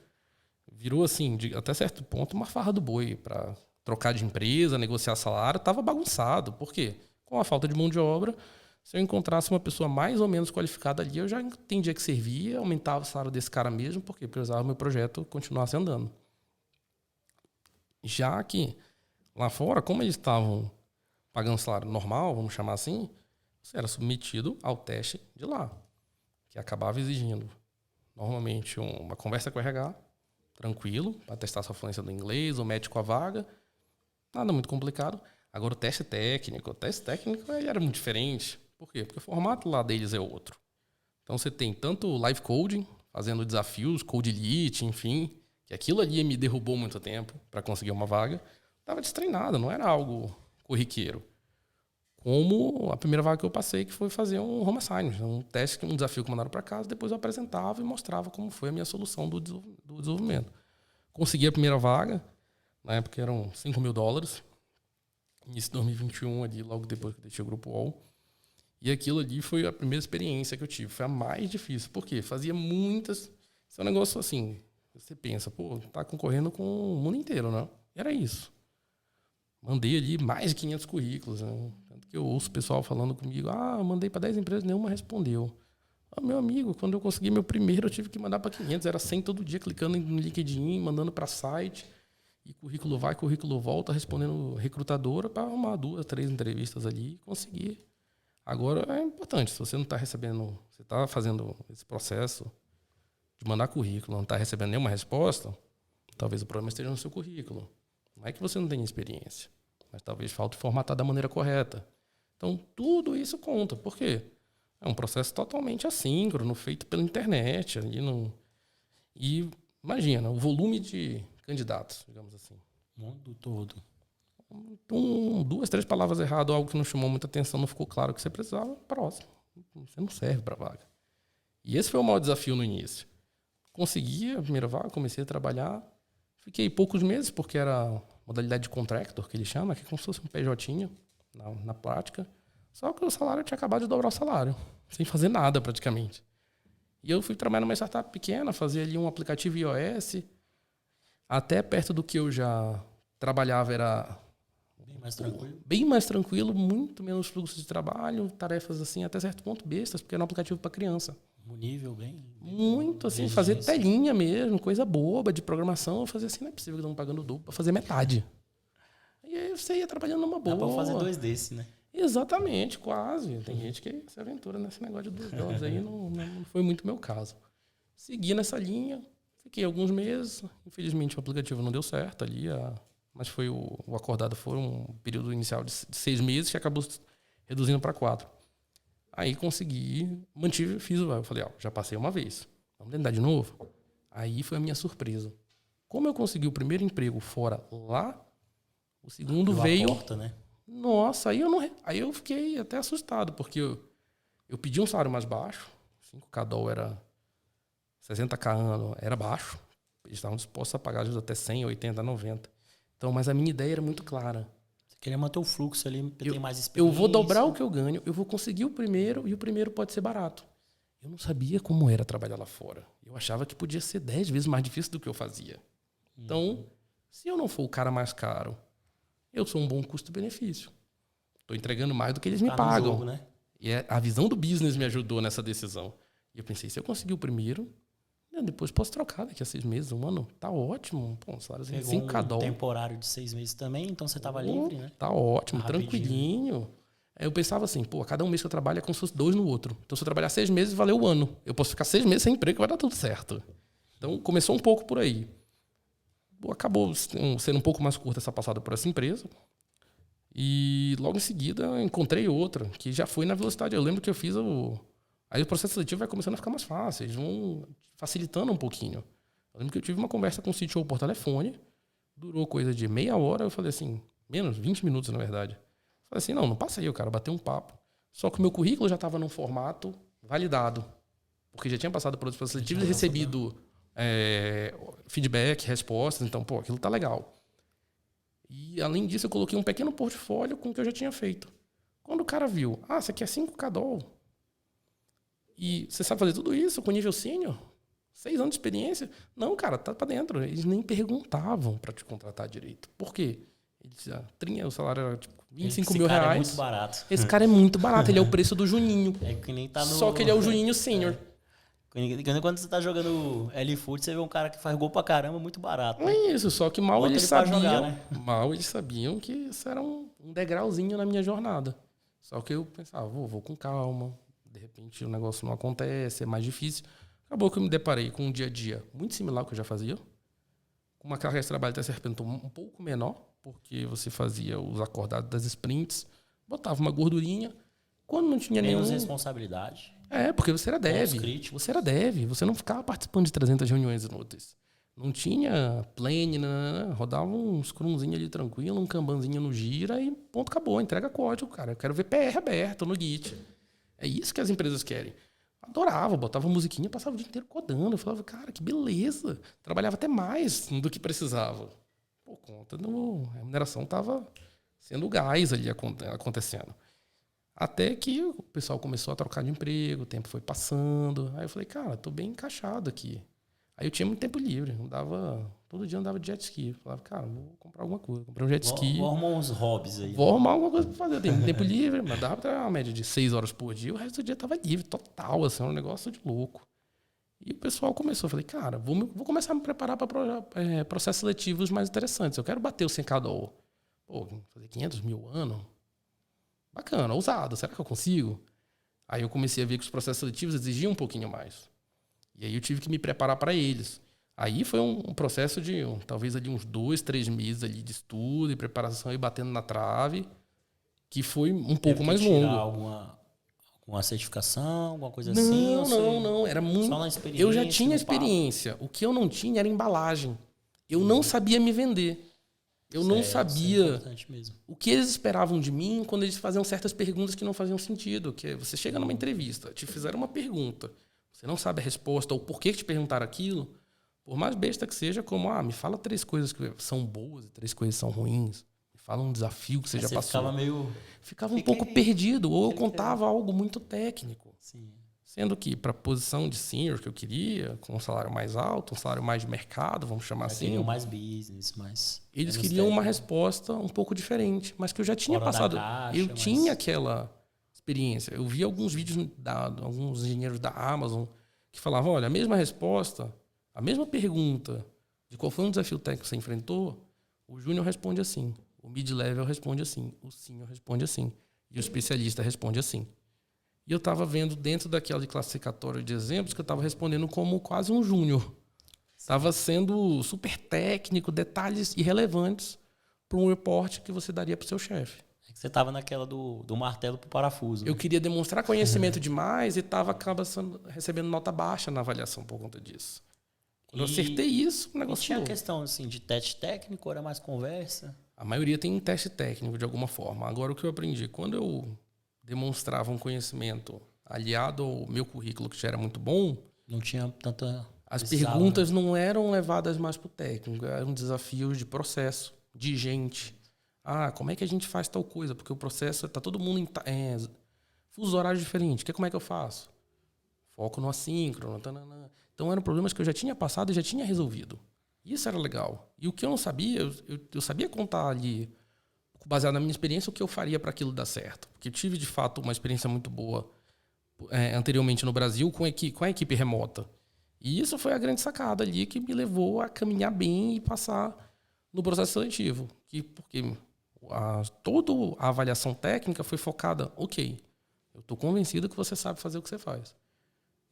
Virou, assim, até certo ponto, uma farra do boi para trocar de empresa, negociar salário. Estava bagunçado. Por quê? Com a falta de mão de obra, se eu encontrasse uma pessoa mais ou menos qualificada ali, eu já entendia que servia, aumentava o salário desse cara mesmo. Por quê? Porque eu usava o meu projeto continuasse andando. Já que lá fora, como eles estavam pagando salário normal, vamos chamar assim, você era submetido ao teste de lá, que acabava exigindo, normalmente, uma conversa com o RH, tranquilo, para testar sua fluência do inglês, o match com a vaga, nada muito complicado. Agora, o teste técnico ele era muito diferente. Por quê? Porque o formato lá deles é outro. Então você tem tanto live coding, fazendo desafios, code elite, enfim, que aquilo ali me derrubou muito tempo para conseguir uma vaga. Estava destreinado, não era algo corriqueiro. Como a primeira vaga que eu passei, que foi fazer um home assignment, um teste, um desafio que mandaram para casa, depois eu apresentava e mostrava como foi a minha solução do desenvolvimento. Consegui a primeira vaga, na época eram $5.000, início de 2021, ali, logo depois que eu deixei o Grupo UOL. E aquilo ali foi a primeira experiência que eu tive. Foi a mais difícil. Por quê? Fazia muitas... Isso é um negócio assim... Você pensa, pô, tá concorrendo com o mundo inteiro, né? Era isso. Mandei ali mais de 500 currículos. Né? Tanto que eu ouço o pessoal falando comigo, mandei para 10 empresas, nenhuma respondeu. Meu amigo, quando eu consegui meu primeiro, eu tive que mandar para 500. Era 100 todo dia, clicando no LinkedIn, mandando para site. E currículo vai, currículo volta, respondendo recrutadora para arrumar 2, 3 entrevistas ali e conseguir. Agora é importante, se você não está recebendo, você está fazendo esse processo de mandar currículo, não está recebendo nenhuma resposta, talvez o problema esteja no seu currículo. Não é que você não tenha experiência, mas talvez falte formatar da maneira correta. Então, tudo isso conta. Por quê? É um processo totalmente assíncrono, feito pela internet. E imagina, o volume de candidatos, digamos assim. O mundo todo. 2, 3 palavras erradas, algo que não chamou muita atenção, não ficou claro o que você precisava, próximo. Você não serve para a vaga. E esse foi o maior desafio no início. Consegui a primeira vaga, comecei a trabalhar. Fiquei poucos meses, porque era modalidade de contractor, que ele chama, que é como se fosse um PJ na prática. Só que o salário tinha acabado de dobrar o salário, sem fazer nada praticamente. E eu fui trabalhar numa startup pequena, fazer ali um aplicativo iOS. Até perto do que eu já trabalhava era... Bem mais tranquilo. Bem mais tranquilo, muito menos fluxo de trabalho, tarefas assim, até certo ponto bestas, porque era um aplicativo para criança. Um nível bem muito assim, fazer telinha mesmo, coisa boba de programação, eu fazia assim, não é possível que estão pagando o dobro para fazer metade. E aí você ia trabalhando numa boa. Dá para fazer 2 desse, né? Exatamente, quase. Tem gente que se aventura nesse negócio de $2 aí, não foi muito meu caso. Segui nessa linha, fiquei alguns meses, infelizmente o aplicativo não deu certo ali, mas foi o acordado foi um período inicial de 6 meses que acabou reduzindo para 4. Aí consegui, fiz o... Eu falei, já passei uma vez, vamos tentar de novo? Aí foi a minha surpresa. Como eu consegui o primeiro emprego fora lá, o segundo veio... Porta, né? Nossa, aí eu fiquei até assustado, porque eu pedi um salário mais baixo, 5K dólar era 60K ano, era baixo. Eles estavam dispostos a pagar às vezes até 100, 80, 90. Então, mas a minha ideia era muito clara. Você queria manter o fluxo ali, porque tem mais experiência. Eu vou dobrar o que eu ganho, eu vou conseguir o primeiro e o primeiro pode ser barato. Eu não sabia como era trabalhar lá fora. Eu achava que podia ser 10 vezes mais difícil do que eu fazia. Então, se eu não for o cara mais caro, eu sou um bom custo-benefício. Estou entregando mais do que eles me pagam. Jogo, né? E a visão do business me ajudou nessa decisão. E eu pensei, se eu conseguir o primeiro, depois posso trocar daqui a 6 meses, um ano. Tá ótimo. Pô, um salário de 5K dólar. Temporário de 6 meses também, então você tava livre, né? Tá ótimo, tranquilinho. Aí eu pensava assim, cada um mês que eu trabalho é como se fosse 2 no outro. Então se eu trabalhar 6 meses, valeu o ano. Eu posso ficar 6 meses sem emprego, vai dar tudo certo. Então começou um pouco por aí. Acabou sendo um pouco mais curta essa passada por essa empresa. E logo em seguida encontrei outra, que já foi na velocidade. Eu lembro que eu fiz Aí o processo seletivo vai começando a ficar mais fácil, eles vão facilitando um pouquinho. Eu lembro que eu tive uma conversa com o CTO por telefone, durou coisa de meia hora, eu falei assim, menos, 20 minutos na verdade. Falei assim, não passa aí, o cara bateu um papo. Só que o meu currículo já estava num formato validado, porque já tinha passado por outros processos seletivos e recebido feedback, respostas, então, aquilo tá legal. E, além disso, eu coloquei um pequeno portfólio com o que eu já tinha feito. Quando o cara viu, isso aqui é 5K dólar. E você sabe fazer tudo isso com nível sênior? 6 anos de experiência? Não, cara, tá pra dentro. Eles nem perguntavam para te contratar direito. Por quê? O salário era tipo R$25 mil. É muito barato. Esse cara é muito barato, ele é o preço do Juninho. É que nem tá no... Só que ele é o Juninho sênior. Quando você tá jogando L-Foot, você vê um cara que faz gol pra caramba muito barato. Né? É isso, só que mal eles sabiam. Jogar, né? Mal eles sabiam que isso era um degrauzinho na minha jornada. Só que eu pensava, vou com calma. De repente o negócio não acontece, é mais difícil. Acabou que eu me deparei com um dia a dia muito similar ao que eu já fazia. Com uma carga de trabalho até se um pouco menor, porque você fazia os acordados das sprints, botava uma gordurinha. Quando não tinha menos responsabilidade. Porque você era dev. críticos. Você era dev. Você não ficava participando de 300 reuniões inúteis. Não tinha plane, rodava um scrumzinho ali tranquilo, um kanbanzinho no gira e ponto, acabou. Entrega código, cara. Eu quero ver PR aberto no Git. É isso que as empresas querem. Adorava, botava musiquinha, passava o dia inteiro codando. Eu falava, cara, que beleza. Trabalhava até mais do que precisava. Por conta da remuneração estava sendo gás ali acontecendo. Até que o pessoal começou a trocar de emprego, o tempo foi passando. Aí eu falei, cara, tô bem encaixado aqui. Aí eu tinha muito tempo livre. Todo dia eu andava de jet ski. Falava, cara, vou comprar alguma coisa. Comprei um jet ski. Vou arrumar uns hobbies aí. Vou arrumar alguma coisa pra fazer. Eu tenho muito tempo livre, mas dava pra trabalhar uma média de 6 horas por dia. O resto do dia tava livre, total. Assim, era um negócio de louco. E o pessoal começou. Eu falei, cara, vou começar a me preparar para processos seletivos mais interessantes. Eu quero bater o 100K do... Pô, fazer 500 mil ano? Bacana, ousado. Será que eu consigo? Aí eu comecei a ver que os processos seletivos exigiam um pouquinho mais. E aí eu tive que me preparar para eles. Aí foi um processo de talvez ali uns 2, 3 meses ali de estudo e preparação e batendo na trave, que foi um pouco mais longo. Alguma certificação, alguma coisa assim? Não. Era muito. Só na experiência. Eu já tinha experiência. O que eu não tinha era embalagem. Eu não sabia me vender. Eu não sabia o que eles esperavam de mim quando eles faziam certas perguntas que não faziam sentido. Que você chega numa entrevista, te fizeram uma pergunta, você não sabe a resposta ou por que te perguntaram aquilo, por mais besta que seja, como, me fala 3 coisas que são boas e 3 coisas que são ruins. Me fala um desafio que você já passou. Ficava um pouco perdido, ou eu contava algo muito técnico. Sim. Sendo que para a posição de senior que eu queria, com um salário mais alto, um salário mais de mercado, vamos chamar assim. Queriam mais business, mais... Eles queriam uma resposta um pouco diferente, mas que eu já tinha passado. Eu tinha aquela experiência. Eu vi alguns vídeos alguns engenheiros da Amazon que falavam, olha, a mesma resposta, a mesma pergunta de qual foi um desafio técnico que você enfrentou, o júnior responde assim, o mid-level responde assim, o senior responde assim, e o especialista responde assim. E eu estava vendo dentro daquela classificatória de exemplos que eu estava respondendo como quase um júnior. Estava sendo super técnico, detalhes irrelevantes para um report que você daria para o seu chefe. É que você estava naquela do martelo para o parafuso. Eu queria demonstrar conhecimento demais e acaba recebendo nota baixa na avaliação por conta disso. Quando eu acertei isso, o negócio tinha a questão assim, de teste técnico ou era mais conversa? A maioria tem um teste técnico de alguma forma. Agora, o que eu aprendi? Quando eu demonstrava um conhecimento aliado ao meu currículo, que já era muito bom, não tinha tanta... As perguntas não eram levadas mais para o técnico, eram desafios de processo, de gente. Como é que a gente faz tal coisa? Porque o processo está todo mundo em fuso horário diferente. Como é que eu faço? Foco no assíncrono. Tanana. Então eram problemas que eu já tinha passado e já tinha resolvido. Isso era legal. E o que eu não sabia, eu sabia contar ali, baseado na minha experiência, o que eu faria para aquilo dar certo. Porque eu tive, de fato, uma experiência muito boa anteriormente no Brasil com a equipe remota. E isso foi a grande sacada ali que me levou a caminhar bem e passar no processo seletivo. Porque toda a avaliação técnica foi focada, ok, eu estou convencido que você sabe fazer o que você faz.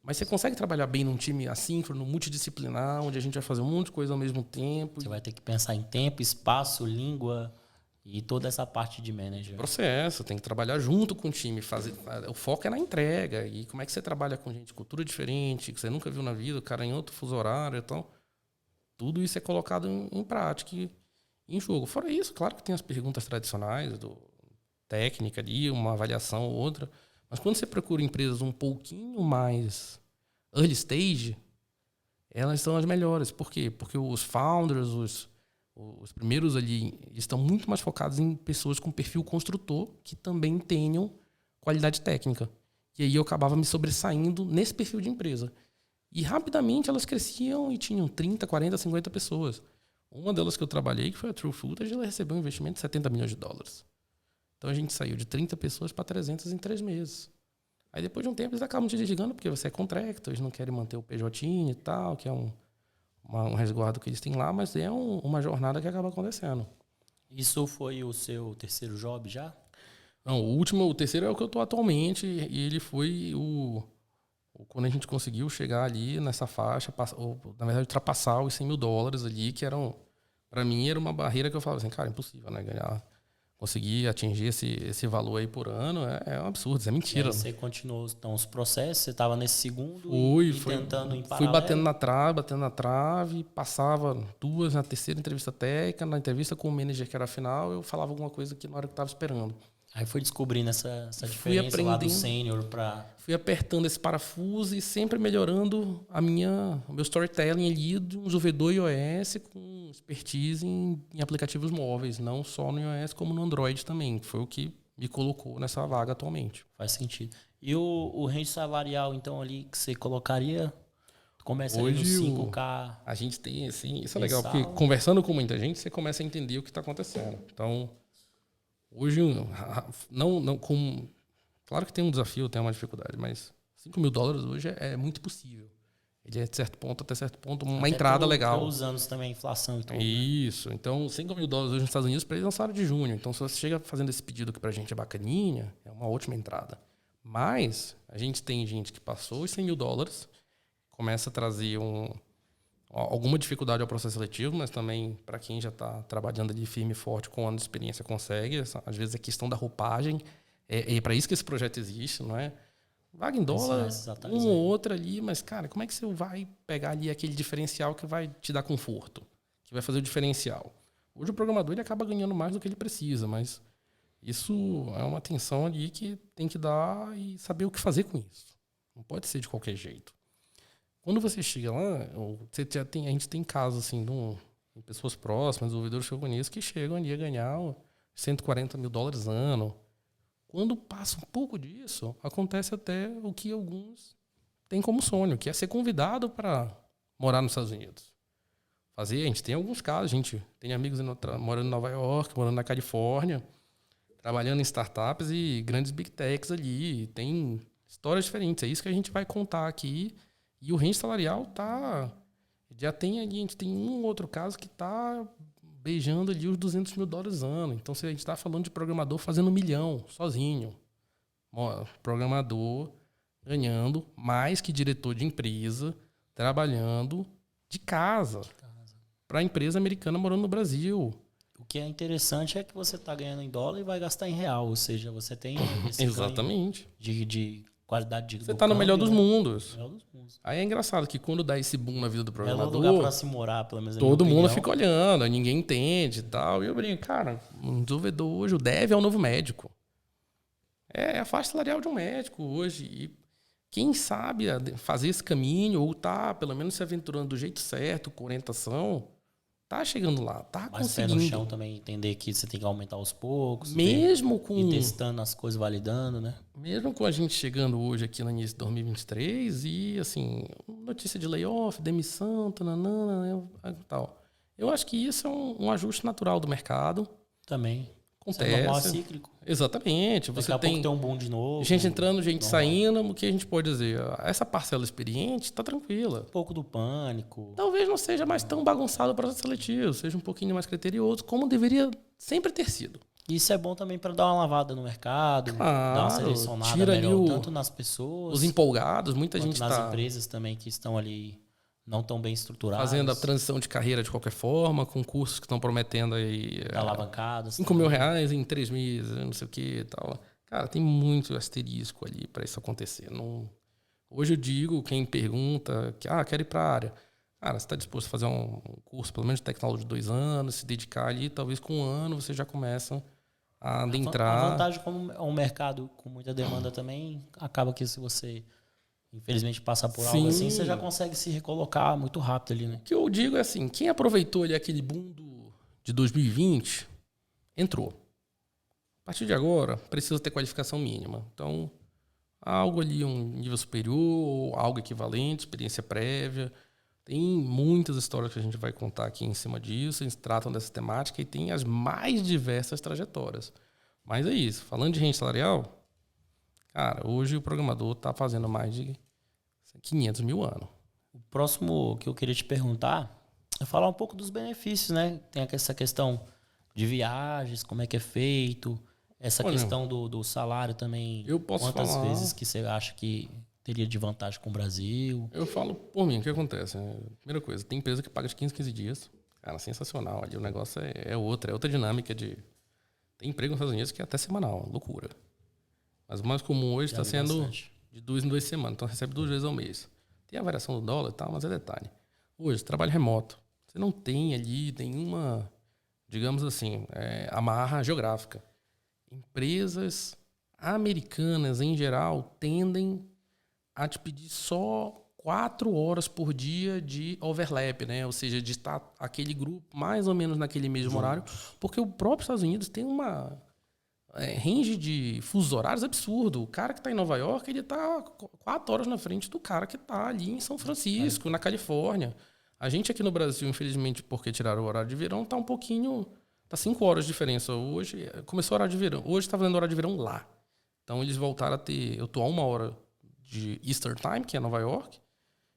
Mas você consegue trabalhar bem num time assíncrono, multidisciplinar, onde a gente vai fazer um monte de coisa ao mesmo tempo? Você vai ter que pensar em tempo, espaço, língua e toda essa parte de manager. Processo, tem que trabalhar junto com o time. O foco é na entrega. E como é que você trabalha com gente de cultura diferente, que você nunca viu na vida, o cara em outro fuso horário e tal. Tudo isso é colocado em prática e em jogo. Fora isso, claro que tem as perguntas tradicionais, técnica ali, uma avaliação ou outra. Mas quando você procura empresas um pouquinho mais early stage, elas são as melhores. Por quê? Porque os founders, os primeiros ali, estão muito mais focados em pessoas com perfil construtor que também tenham qualidade técnica. E aí eu acabava me sobressaindo nesse perfil de empresa. E rapidamente elas cresciam e tinham 30, 40, 50 pessoas. Uma delas que eu trabalhei, que foi a True Footage, ela recebeu um investimento de $70 milhões. Então a gente saiu de 30 pessoas para 300 em 3 meses. Aí depois de um tempo eles acabam te desligando porque você é contractor, eles não querem manter o PJ e tal, que é um resguardo que eles têm lá, mas é uma jornada que acaba acontecendo. Isso foi o seu terceiro job já? Não, o terceiro é o que eu estou atualmente, e ele foi quando a gente conseguiu chegar ali nessa faixa, na verdade ultrapassar os $100 mil ali, que para mim era uma barreira que eu falava assim, cara, impossível, né, ganhar. conseguir atingir esse valor aí por ano é um absurdo, isso é E mentira. aí você continuou então os processos, você estava nesse segundo Fui tentando em fui paralelo. batendo na trave, passava 2 na terceira entrevista técnica, na entrevista com o manager que era a final, eu falava alguma coisa que na hora que eu estava esperando. Aí foi descobrindo essa Fui diferença lá do aprendendo. sênior para... Fui apertando esse parafuso e sempre melhorando o meu storytelling ali de um desenvolvedor iOS com expertise em aplicativos móveis, não só no iOS como no Android também. Foi o que me colocou nessa vaga atualmente. Faz sentido. E o range salarial, então, ali que você colocaria, começa ali Hoje no 5K. a gente tem, assim, isso é mensal. legal, porque conversando com muita gente, você começa a entender o que está acontecendo. Então, hoje, claro que tem um desafio, tem uma dificuldade, mas $5.000 hoje é muito possível. Ele é, de certo ponto, até certo ponto, uma entrada legal. Pelos anos também, a inflação e tudo. Isso. Então, $5.000 hoje nos Estados Unidos, para eles é um salário de junho. Então, se você chega fazendo esse pedido que pra gente é bacaninha, é uma ótima entrada. Mas, a gente tem gente que passou os $100.000, começa a trazer alguma dificuldade ao processo seletivo, mas também para quem já está trabalhando ali firme e forte com anos de experiência consegue. Às vezes é questão da roupagem. É para isso que esse projeto existe, não é? Vaga em dólar, uma ou outra ali, mas, cara, como é que você vai pegar ali aquele diferencial que vai te dar conforto, que vai fazer o diferencial? Hoje o programador ele acaba ganhando mais do que ele precisa, mas isso é uma atenção ali que tem que dar e saber o que fazer com isso. Não pode ser de qualquer jeito. Quando você chega lá, a gente tem casos assim, de pessoas próximas, desenvolvedores que eu conheço, que chegam ali a ganhar $140.000 ano. Quando passa um pouco disso, acontece até o que alguns têm como sonho, que é ser convidado para morar nos Estados Unidos. A gente tem alguns casos, a gente tem amigos morando em Nova York, morando na Califórnia, trabalhando em startups e grandes big techs ali. Tem histórias diferentes, é isso que a gente vai contar aqui. E o range salarial já tem ali, a gente tem um outro caso que está beijando ali os $200.000 ano. Então, se a gente está falando de programador fazendo 1 milhão sozinho, programador ganhando mais que diretor de empresa, trabalhando de casa para a empresa americana morando no Brasil. O que é interessante é que você está ganhando em dólar e vai gastar em real, ou seja, você tem esse Exatamente. ganho de qualidade de Você está no melhor dos mundos. Melhor dos mundos. Aí é engraçado que quando dá esse boom na vida do programador, lugar para se morar, pelo menos. Todo mundo fica olhando, ninguém entende e tal. E eu brinco, cara, um desenvolvedor hoje, o dev é o novo médico. É a faixa salarial de um médico hoje. E quem sabe fazer esse caminho, ou tá pelo menos se aventurando do jeito certo, com orientação, tá chegando lá, tá conseguindo. Mas pé no chão também, entender que você tem que aumentar aos poucos. Mesmo com... Ir testando as coisas, validando, né? Mesmo com a gente chegando hoje aqui no início de 2023 e, assim, notícia de layoff, demissão, tananana, tal. Eu acho que isso é um ajuste natural do mercado. Também. Acontece. É normal, cíclico. Exatamente. Você Daqui a pouco tem um boom de novo. Gente entrando, gente saindo. O que a gente pode dizer? Essa parcela experiente está tranquila. Um pouco do pânico. Talvez não seja mais tão bagunçado o processo seletivo. Seja um pouquinho mais criterioso, como deveria sempre ter sido. Isso é bom também para dar uma lavada no mercado. Claro, dar uma selecionada tira melhor, ali tanto nas pessoas. Os empolgados, muita gente nas empresas também que estão ali não tão bem estruturadas. Fazendo a transição de carreira de qualquer forma, com cursos que estão prometendo aí... alavancados. R$5.000 em 3 meses, não sei o que e tal. Cara, tem muito asterisco ali para isso acontecer. Não... Hoje eu digo, quem pergunta, que quero ir para a área. Cara, você está disposto a fazer um curso, pelo menos de tecnologia de 2 anos, se dedicar ali, talvez com 1 ano você já começa a adentrar. A vantagem, como é um mercado com muita demanda também, acaba que se você... infelizmente passar por algo assim, você já consegue se recolocar muito rápido ali, né? O que eu digo é assim, quem aproveitou ali aquele boom de 2020, entrou. A partir de agora, precisa ter qualificação mínima. Então, algo ali, um nível superior, algo equivalente, experiência prévia. Tem muitas histórias que a gente vai contar aqui em cima disso, eles tratam dessa temática e tem as mais diversas trajetórias. Mas é isso, falando de renda salarial, cara, hoje o programador está fazendo mais de 500 mil anos. O próximo que eu queria te perguntar é falar um pouco dos benefícios, né? Tem essa questão de viagens, como é que é feito, essa questão do salário também. Eu posso quantas falar... vezes que você acha que teria de vantagem com o Brasil? Eu falo por mim, o que acontece? Primeira coisa, tem empresa que paga de 15 dias. Cara, sensacional. Ali o negócio é outra dinâmica de... Tem emprego nos Estados Unidos que é até semanal, loucura. Mas o mais comum hoje está sendo bastante. de 2 em 2 semanas. Então, recebe 2 vezes ao mês. Tem a variação do dólar e tal, mas é detalhe. Hoje, trabalho remoto. Você não tem ali nenhuma, digamos assim, amarra geográfica. Empresas americanas, em geral, tendem a te pedir só 4 horas por dia de overlap, né? Ou seja, de estar aquele grupo mais ou menos naquele mesmo horário, porque o próprio Estados Unidos tem uma range de fusos horários absurdo. O cara que está em Nova York, ele está 4 horas na frente do cara que está ali em São Francisco, na Califórnia. A gente aqui no Brasil, infelizmente, porque tiraram o horário de verão, está um pouquinho... Está 5 horas de diferença. Hoje, começou o horário de verão. Hoje está fazendo horário de verão lá. Então, eles voltaram a ter... Eu estou a 1 hora de Eastern Time, que é Nova York,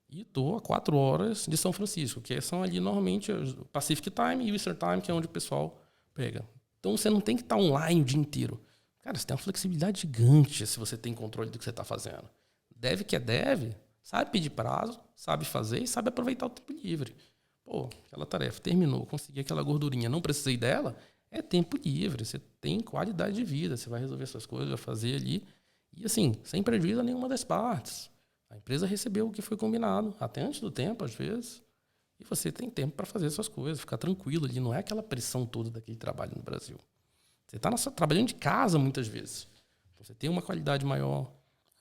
e estou a 4 horas de São Francisco, que são ali normalmente o Pacific Time e o Eastern Time, que é onde o pessoal pega. Então você não tem que estar online o dia inteiro. Cara, você tem uma flexibilidade gigante se você tem controle do que você está fazendo. Deve que é deve, sabe pedir prazo, sabe fazer e sabe aproveitar o tempo livre. Pô, aquela tarefa terminou, consegui aquela gordurinha, não precisei dela, é tempo livre. Você tem qualidade de vida, você vai resolver suas coisas, vai fazer ali. E assim, sem prejuízo a nenhuma das partes. A empresa recebeu o que foi combinado, até antes do tempo, às vezes. E você tem tempo para fazer suas coisas, ficar tranquilo ali. Não é aquela pressão toda daquele trabalho no Brasil. Você está trabalhando de casa muitas vezes. Então, você tem uma qualidade maior.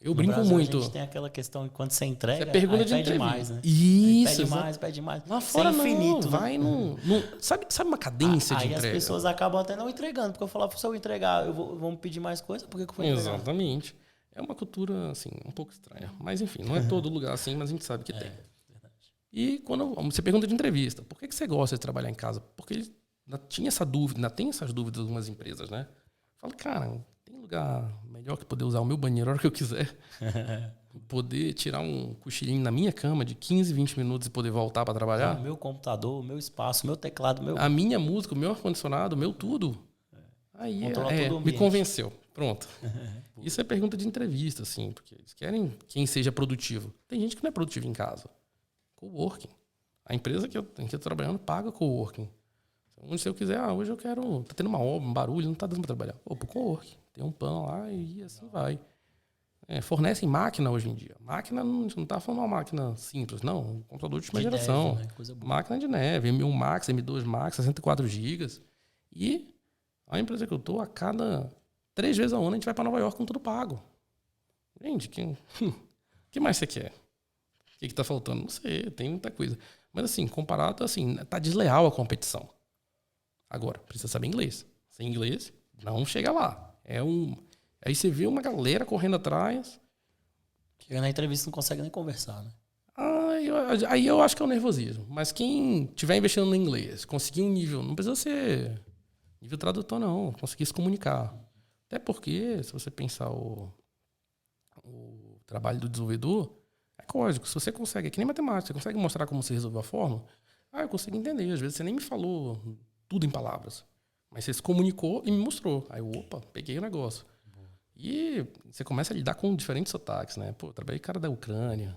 Eu No brinco Brasil, muito. A gente tem aquela questão de quando você entrega, Você pergunta aí de pede entrevista. mais, né? Isso. Aí pede mais. Lá fora isso é infinito, não, vai num... Sabe uma cadência de Aí entrega? as pessoas acabam até não entregando, porque eu falava, se eu entregar, vão me pedir mais coisa, por que eu vou entregar? Exatamente. É uma cultura, assim, um pouco estranha. Mas, enfim, não é todo lugar assim, mas a gente sabe que tem. Verdade. E quando você pergunta de entrevista, por que você gosta de trabalhar em casa? Porque ele ainda tinha essa dúvida, ainda tem essas dúvidas de algumas empresas, né? Fala, cara, tem lugar melhor que poder usar o meu banheiro a hora que eu quiser. Poder tirar um cochilinho na minha cama de 15, 20 minutos e poder voltar para trabalhar. O meu computador, o meu espaço, o meu teclado, A minha música, o meu ar-condicionado, o meu tudo. Aí Controlar todo o me ambiente. convenceu. Pronto. Isso é pergunta de entrevista, assim, porque eles querem quem seja produtivo. Tem gente que não é produtivo em casa. Coworking. A empresa que eu estou trabalhando paga coworking. Onde se eu quiser, hoje eu quero... Tá tendo uma obra, um barulho, não tá dando para trabalhar. Pro coworking. Tem um pão lá e assim vai. Fornecem máquina hoje em dia. Máquina, não tá falando uma máquina simples, não. Um computador de última geração. Neve, né? Coisa boa. Máquina de neve, M1 Max, M2 Max, 64 GB. E a empresa que eu tô, a cada 3 vezes ao ano, a gente vai para Nova York com tudo pago. Gente, que mais você quer? O que tá faltando? Não sei, tem muita coisa. Mas assim, comparado, assim, tá desleal a competição. Agora, precisa saber inglês. Sem inglês, não chega lá. Aí você vê uma galera correndo atrás. Chega na entrevista não consegue nem conversar, né? Aí eu acho que é o nervosismo. Mas quem estiver investindo no inglês, conseguir um nível, não precisa ser nível tradutor, não. Conseguir se comunicar. Até porque, se você pensar o trabalho do desenvolvedor, é código. Se você consegue, é que nem matemática, você consegue mostrar como você resolveu a fórmula, eu consigo entender. Às vezes você nem me falou tudo em palavras. Mas você se comunicou e me mostrou. Aí peguei o negócio. E você começa a lidar com diferentes sotaques, né? Pô, trabalhei com cara da Ucrânia,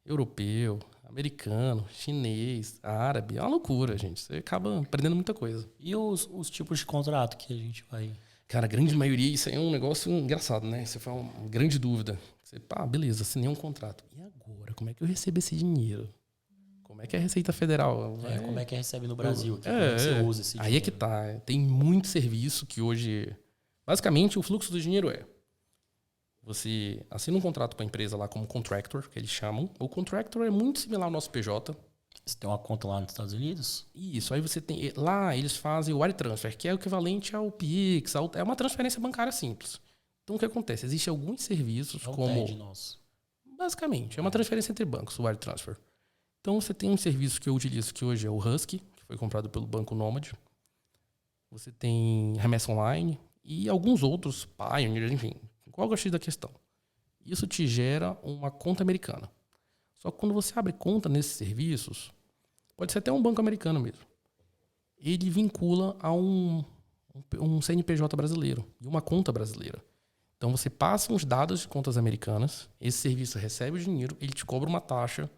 europeu, americano, chinês, árabe. É uma loucura, gente. Você acaba aprendendo muita coisa. E os tipos de contrato que a gente vai... Cara, a grande maioria, isso aí é um negócio engraçado, né? Você fala uma grande dúvida. Você, beleza, assinei um contrato. E agora? Como é que eu recebo esse dinheiro? Como é que é a Receita Federal? Como é que recebe no Brasil? Como é que você usa esse dinheiro? Aí é que tá. Tem muito serviço que hoje... Basicamente, o fluxo do dinheiro você assina um contrato com a empresa lá como contractor, que eles chamam. O contractor é muito similar ao nosso PJ. Você tem uma conta lá nos Estados Unidos? Isso. Aí você tem... Lá eles fazem o wire transfer, que é o equivalente ao Pix. É uma transferência bancária simples. Então, o que acontece? Existem alguns serviços como... TED nosso. Basicamente, é uma transferência entre bancos, o wire transfer. Então, você tem um serviço que eu utilizo, que hoje é o Husky, que foi comprado pelo Banco Nomad. Você tem remessa online e alguns outros, Pioneer, enfim... Qual é o X da questão? Isso te gera uma conta americana. Só que quando você abre conta nesses serviços, pode ser até um banco americano mesmo. Ele vincula a um CNPJ brasileiro e uma conta brasileira. Então você passa uns dados de contas americanas, esse serviço recebe o dinheiro, ele te cobra uma taxa.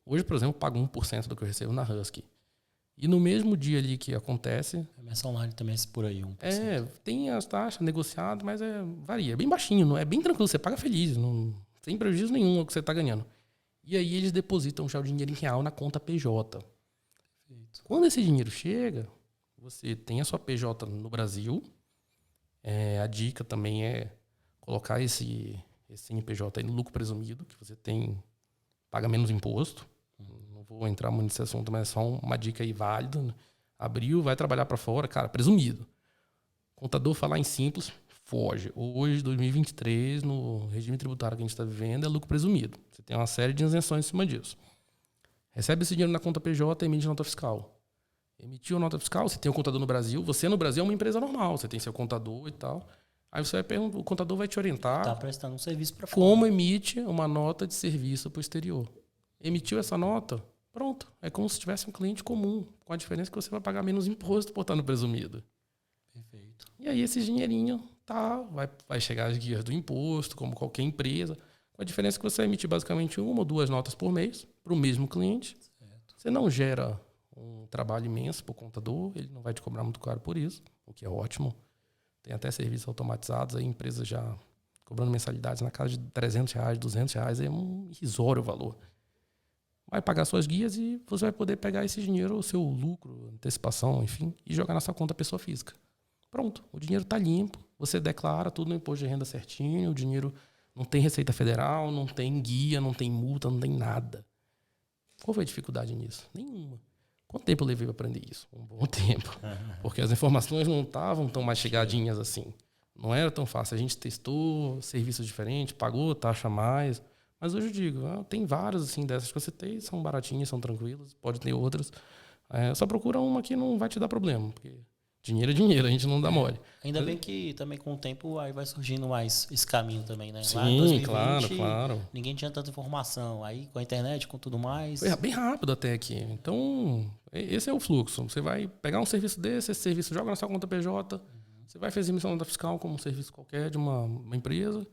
Hoje, por exemplo, eu pago 1% do que eu recebo na Husky. E no mesmo dia ali que acontece, Começa online também por aí, 1%. Tem as taxas negociadas, mas varia. É bem baixinho, não é bem tranquilo. Você paga feliz, não sem prejuízo nenhum o que você está ganhando. E aí eles depositam já o dinheiro em real na conta PJ. Perfeito. Quando esse dinheiro chega, você tem a sua PJ no Brasil. A dica também é colocar esse CNPJ aí no lucro presumido, que você paga menos imposto. Não vou entrar muito nesse assunto, mas é só uma dica aí válida, né? Abriu, vai trabalhar para fora, cara, presumido. Contador falar em simples, foge. Hoje, 2023, no regime tributário que a gente está vivendo, é lucro presumido. Você tem uma série de isenções em cima disso. Recebe esse dinheiro na conta PJ, emite nota fiscal. Emitiu a nota fiscal, você tem um contador no Brasil. Você no Brasil é uma empresa normal, você tem seu contador e tal. Aí você vai perguntar, o contador vai te orientar. Está prestando um serviço para fora. Como emite uma nota de serviço para o exterior. Emitiu essa nota, pronto. É como se tivesse um cliente comum, com a diferença que você vai pagar menos imposto por estar no presumido. Perfeito. E aí esse dinheirinho vai chegar às guias do imposto, como qualquer empresa, com a diferença que você vai emitir basicamente 1 ou 2 notas por mês para o mesmo cliente. Certo. Você não gera um trabalho imenso para o contador, ele não vai te cobrar muito caro por isso, o que é ótimo. Tem até serviços automatizados, aí empresas já cobrando mensalidades na casa de R$300, R$200, é um irrisório o valor. Vai pagar suas guias e você vai poder pegar esse dinheiro, o seu lucro, antecipação, enfim, e jogar na sua conta pessoa física. Pronto, o dinheiro está limpo, você declara tudo no imposto de renda certinho, o dinheiro não tem Receita Federal, não tem guia, não tem multa, não tem nada. Qual foi a dificuldade nisso? Nenhuma. Quanto tempo eu levei para aprender isso? Um bom tempo. Porque as informações não estavam tão mais chegadinhas assim. Não era tão fácil. A gente testou serviços diferentes, pagou taxa a mais. Mas hoje eu digo, tem várias assim, dessas que você tem, são baratinhas, são tranquilas, pode ter outras. Só procura uma que não vai te dar problema. Porque dinheiro é dinheiro, a gente não dá mole. Ainda bem que também com o tempo aí vai surgindo mais esse caminho também, né? Sim, lá em 2020, claro. Ninguém tinha tanta informação. Aí com a internet, com tudo mais... Foi bem rápido até aqui. Então, esse é o fluxo. Você vai pegar um serviço desse, esse serviço joga na sua conta PJ, você vai fazer emissão de nota fiscal como um serviço qualquer de uma empresa,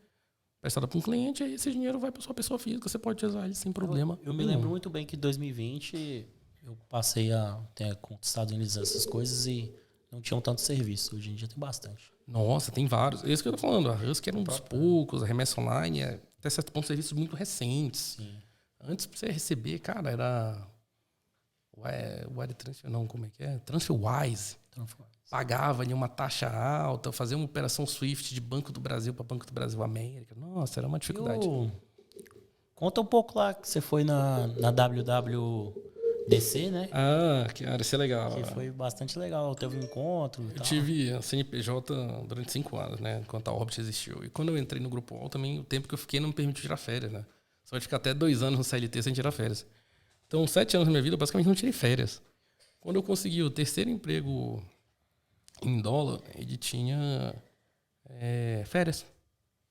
prestada para um cliente, aí esse dinheiro vai para sua pessoa física, você pode usar ele sem problema. Eu me lembro muito bem que em 2020 eu passei a ter com os Estados Unidos essas coisas e não tinham tanto serviço. Hoje em dia tem bastante. Nossa, tem vários. É isso que eu tô falando. A Husky era um dos poucos, a remessa online até certo ponto serviços muito recentes. Sim. Antes pra você receber, cara, era Wire Transfer, não, como é que é? TransferWise. Pagava ali uma taxa alta, fazia uma operação Swift de Banco do Brasil para Banco do Brasil América. Nossa, era uma dificuldade. Conta um pouco lá que você foi na WWDC, né? Cara, isso é legal. Que foi bastante legal. Teve um encontro e tal. Eu tive a CNPJ durante 5 anos, né? Enquanto a Orbit existiu. E quando eu entrei no Grupo UOL, também o tempo que eu fiquei não me permitiu tirar férias, né? Só vai ficar até 2 anos no CLT sem tirar férias. Então, 7 anos da minha vida, eu basicamente não tirei férias. Quando eu consegui o terceiro emprego em dólar, ele tinha férias.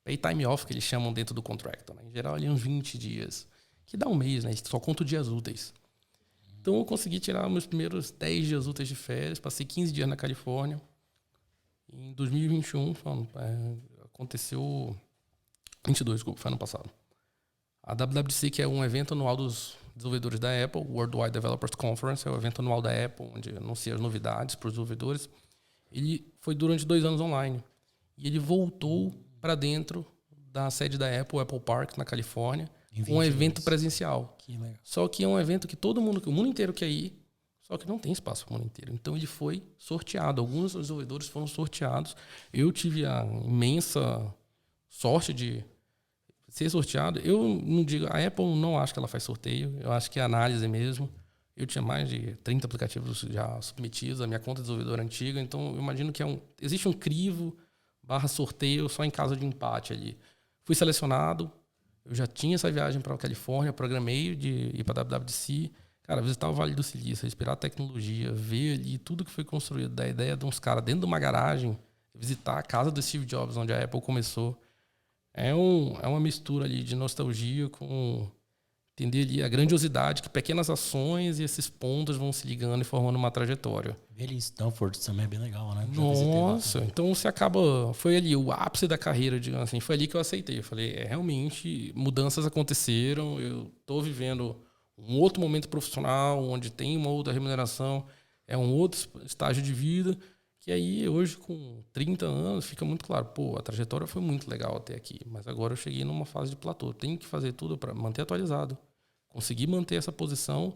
Pay time off, que eles chamam dentro do contrato. Né? Em geral, ali uns 20 dias. Que dá um mês, né? Só conta dias úteis. Então, eu consegui tirar meus primeiros 10 dias úteis de férias. Passei 15 dias na Califórnia. Em 2021, aconteceu... 22, desculpa, foi ano passado. A WWDC, que é um evento anual dos desenvolvedores da Apple, Worldwide Developers Conference, é o evento anual da Apple, onde anuncia as novidades para os desenvolvedores. Ele foi durante 2 anos online. E ele voltou para dentro da sede da Apple, Apple Park, na Califórnia, com um evento presencial. Que legal. Só que é um evento que o mundo inteiro quer ir, só que não tem espaço para o mundo inteiro. Então ele foi sorteado. Alguns desenvolvedores foram sorteados. Eu tive a imensa sorte de ser sorteado. Eu não digo, a Apple não acho que ela faz sorteio, eu acho que é análise mesmo. Eu tinha mais de 30 aplicativos já submetidos, a minha conta de desenvolvedor antiga, então eu imagino que existe um crivo / sorteio só em caso de empate ali. Fui selecionado, eu já tinha essa viagem para a Califórnia, programei de ir para a WWDC, cara, visitar o Vale do Silício, respirar a tecnologia, ver ali tudo que foi construído, da ideia de uns caras dentro de uma garagem, visitar a casa do Steve Jobs, onde a Apple começou. É uma mistura ali de nostalgia com entender ali a grandiosidade que pequenas ações e esses pontos vão se ligando e formando uma trajetória. Ele em Stanford também é bem legal, né? Nossa, então você acaba... Foi ali o ápice da carreira, digamos assim. Foi ali que eu aceitei. Eu falei, realmente, mudanças aconteceram. Eu estou vivendo um outro momento profissional, onde tem uma outra remuneração. É um outro estágio de vida. Que aí, hoje, com 30 anos, fica muito claro, a trajetória foi muito legal até aqui, mas agora eu cheguei numa fase de platô. Tenho que fazer tudo para manter atualizado, conseguir manter essa posição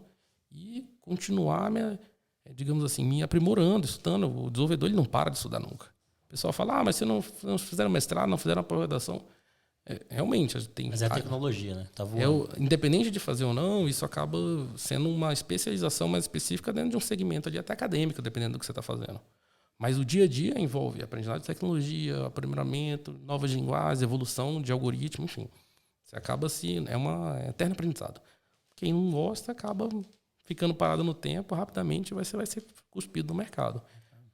e continuar, digamos assim, me aprimorando, estudando. O desenvolvedor ele não para de estudar nunca. O pessoal fala, mas você não fizeram mestrado, não fizeram a pós-graduação. Realmente, tem. Mas é a tecnologia, né? Tá voando. Independente de fazer ou não, isso acaba sendo uma especialização mais específica dentro de um segmento ali, até acadêmico, dependendo do que você está fazendo. Mas o dia a dia envolve aprendizagem de tecnologia, aprimoramento, novas linguagens, evolução de algoritmo, enfim. Você acaba é uma eterno aprendizado. Quem não gosta acaba ficando parado no tempo, rapidamente você vai ser cuspido no mercado.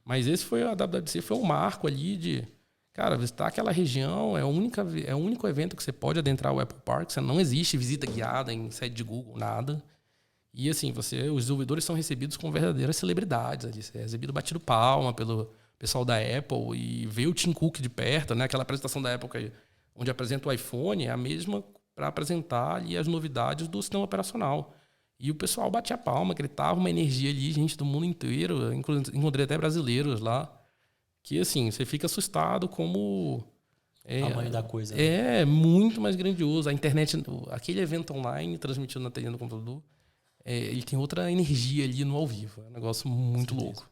Mas a WWDC foi um marco ali de, cara, visitar aquela região é o único evento que você pode adentrar o Apple Park. Você não existe visita guiada em sede de Google, nada. E assim, os desenvolvedores são recebidos com verdadeiras celebridades. Você é recebido batido palma pelo pessoal da Apple e ver o Tim Cook de perto, né? Aquela apresentação da Apple onde apresenta o iPhone é a mesma para apresentar ali as novidades do sistema operacional. E o pessoal batia palma, gritava uma energia ali, gente do mundo inteiro. Encontrei até brasileiros lá. Que assim, você fica assustado como... O tamanho da coisa. Né? É muito mais grandioso. A internet, aquele evento online transmitido na telinha do computador, ele tem outra energia ali no ao vivo. É um negócio muito louco.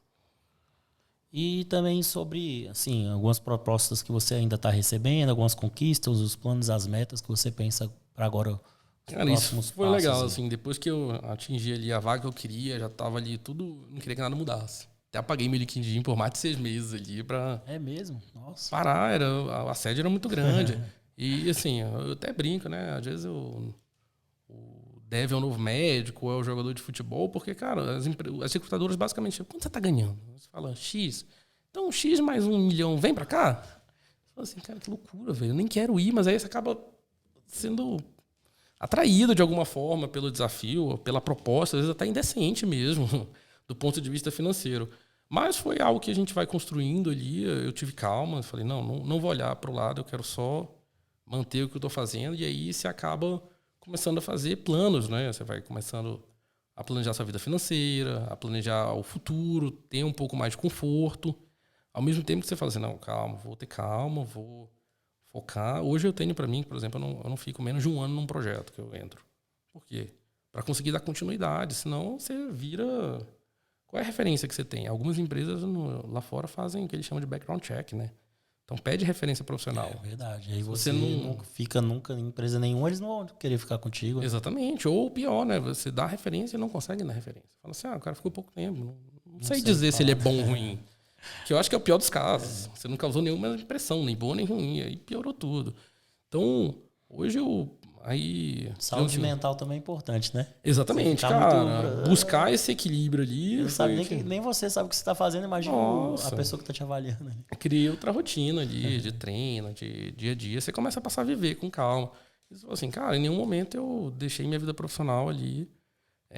E também sobre, assim, algumas propostas que você ainda está recebendo, algumas conquistas, os planos, as metas que você pensa para agora. Cara, isso foi legal, assim, depois que eu atingi ali a vaga que eu queria, já tava ali tudo, não queria que nada mudasse. Até apaguei meu LinkedIn por mais de 6 meses ali pra... É mesmo? Nossa. Parar, a assédio era muito grande. E assim, eu até brinco, né? Às vezes o dev é o novo médico, é o jogador de futebol, porque, cara, as recrutadoras basicamente, quanto você tá ganhando? Você fala, X. Então, X mais 1 milhão, vem pra cá? Você fala assim, cara, que loucura, velho. Eu nem quero ir, mas aí você acaba sendo atraído de alguma forma pelo desafio, pela proposta, às vezes até indecente mesmo, do ponto de vista financeiro. Mas foi algo que a gente vai construindo ali, eu tive calma, falei, não vou olhar para o lado, eu quero só manter o que eu estou fazendo, e aí você acaba começando a fazer planos, né? Você vai começando a planejar sua vida financeira, a planejar o futuro, ter um pouco mais de conforto, ao mesmo tempo que você fala assim, não, calma, vou ter calma, vou focar. Hoje eu tenho para mim, por exemplo, eu não fico menos de 1 ano num projeto que eu entro. Por quê? Para conseguir dar continuidade, senão você vira... Qual é a referência que você tem? Algumas empresas lá fora fazem o que eles chamam de background check, né? Então pede referência profissional. É verdade. Aí você não fica nunca em empresa nenhuma, eles não vão querer ficar contigo. Né? Exatamente. Ou pior, né? Você dá referência e não consegue dar referência. Fala assim, o cara ficou pouco tempo. Não sei dizer se ele é bom ou ruim. Que eu acho que é o pior dos casos. Você não causou nenhuma impressão, nem boa nem ruim. Aí piorou tudo. Então, hoje saúde mental também é importante, né? Exatamente, cara. Buscar esse equilíbrio ali. Não sabe nem você sabe o que você está fazendo, imagina a pessoa que está te avaliando. Ali. Cria outra rotina ali, de treino, de dia a dia. Você começa a passar a viver com calma. Assim, cara, em nenhum momento eu deixei minha vida profissional ali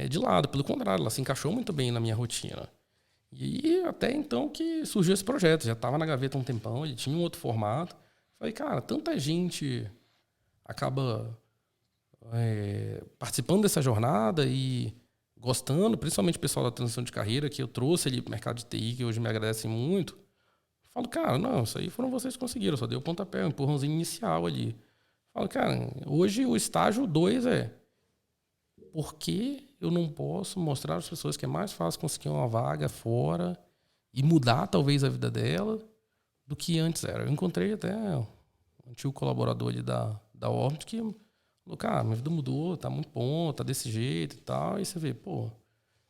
de lado. Pelo contrário, ela se encaixou muito bem na minha rotina. E até então que surgiu esse projeto. Já estava na gaveta há um tempão, ele tinha um outro formato. Falei, cara, tanta gente acaba participando dessa jornada e gostando, principalmente o pessoal da transição de carreira, que eu trouxe ali para o mercado de TI, que hoje me agradecem muito. Eu falo, cara, não, isso aí foram vocês que conseguiram, só dei o pontapé, um empurrãozinho inicial ali. Eu falo, cara, hoje o estágio 2 por que eu não posso mostrar às pessoas que é mais fácil conseguir uma vaga fora e mudar talvez a vida dela do que antes era. Eu encontrei até um antigo colaborador ali da Orbit que falou, cara, minha vida mudou, tá muito bom, tá desse jeito e tal. E você vê,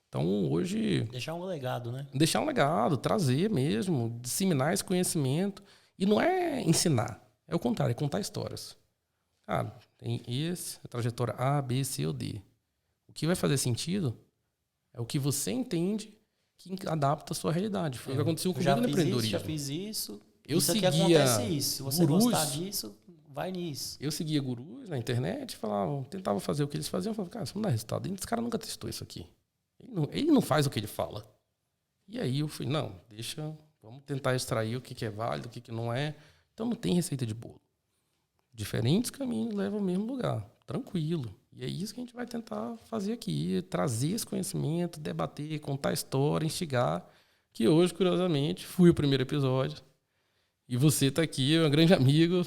então hoje... Deixar um legado, né? Deixar um legado, trazer mesmo, disseminar esse conhecimento. E não é ensinar, é o contrário, é contar histórias. Cara, tem a trajetória A, B, C ou D. O que vai fazer sentido é o que você entende que adapta a sua realidade. Foi o que aconteceu comigo no empreendedorismo. Já fiz isso. Isso aqui acontece isso. Se você gostar disso, vai nisso. Eu seguia gurus na internet, tentava fazer o que eles faziam. Eu falava, cara, isso não dá resultado. Esse cara nunca testou isso aqui. Ele não faz o que ele fala. E aí eu fui, vamos tentar extrair o que é válido, o que não é. Então não tem receita de bolo. Diferentes caminhos levam ao mesmo lugar. Tranquilo. E é isso que a gente vai tentar fazer aqui. Trazer esse conhecimento, debater, contar a história, instigar. que hoje, curiosamente, fui o primeiro episódio. E você tá aqui, é um grande amigo,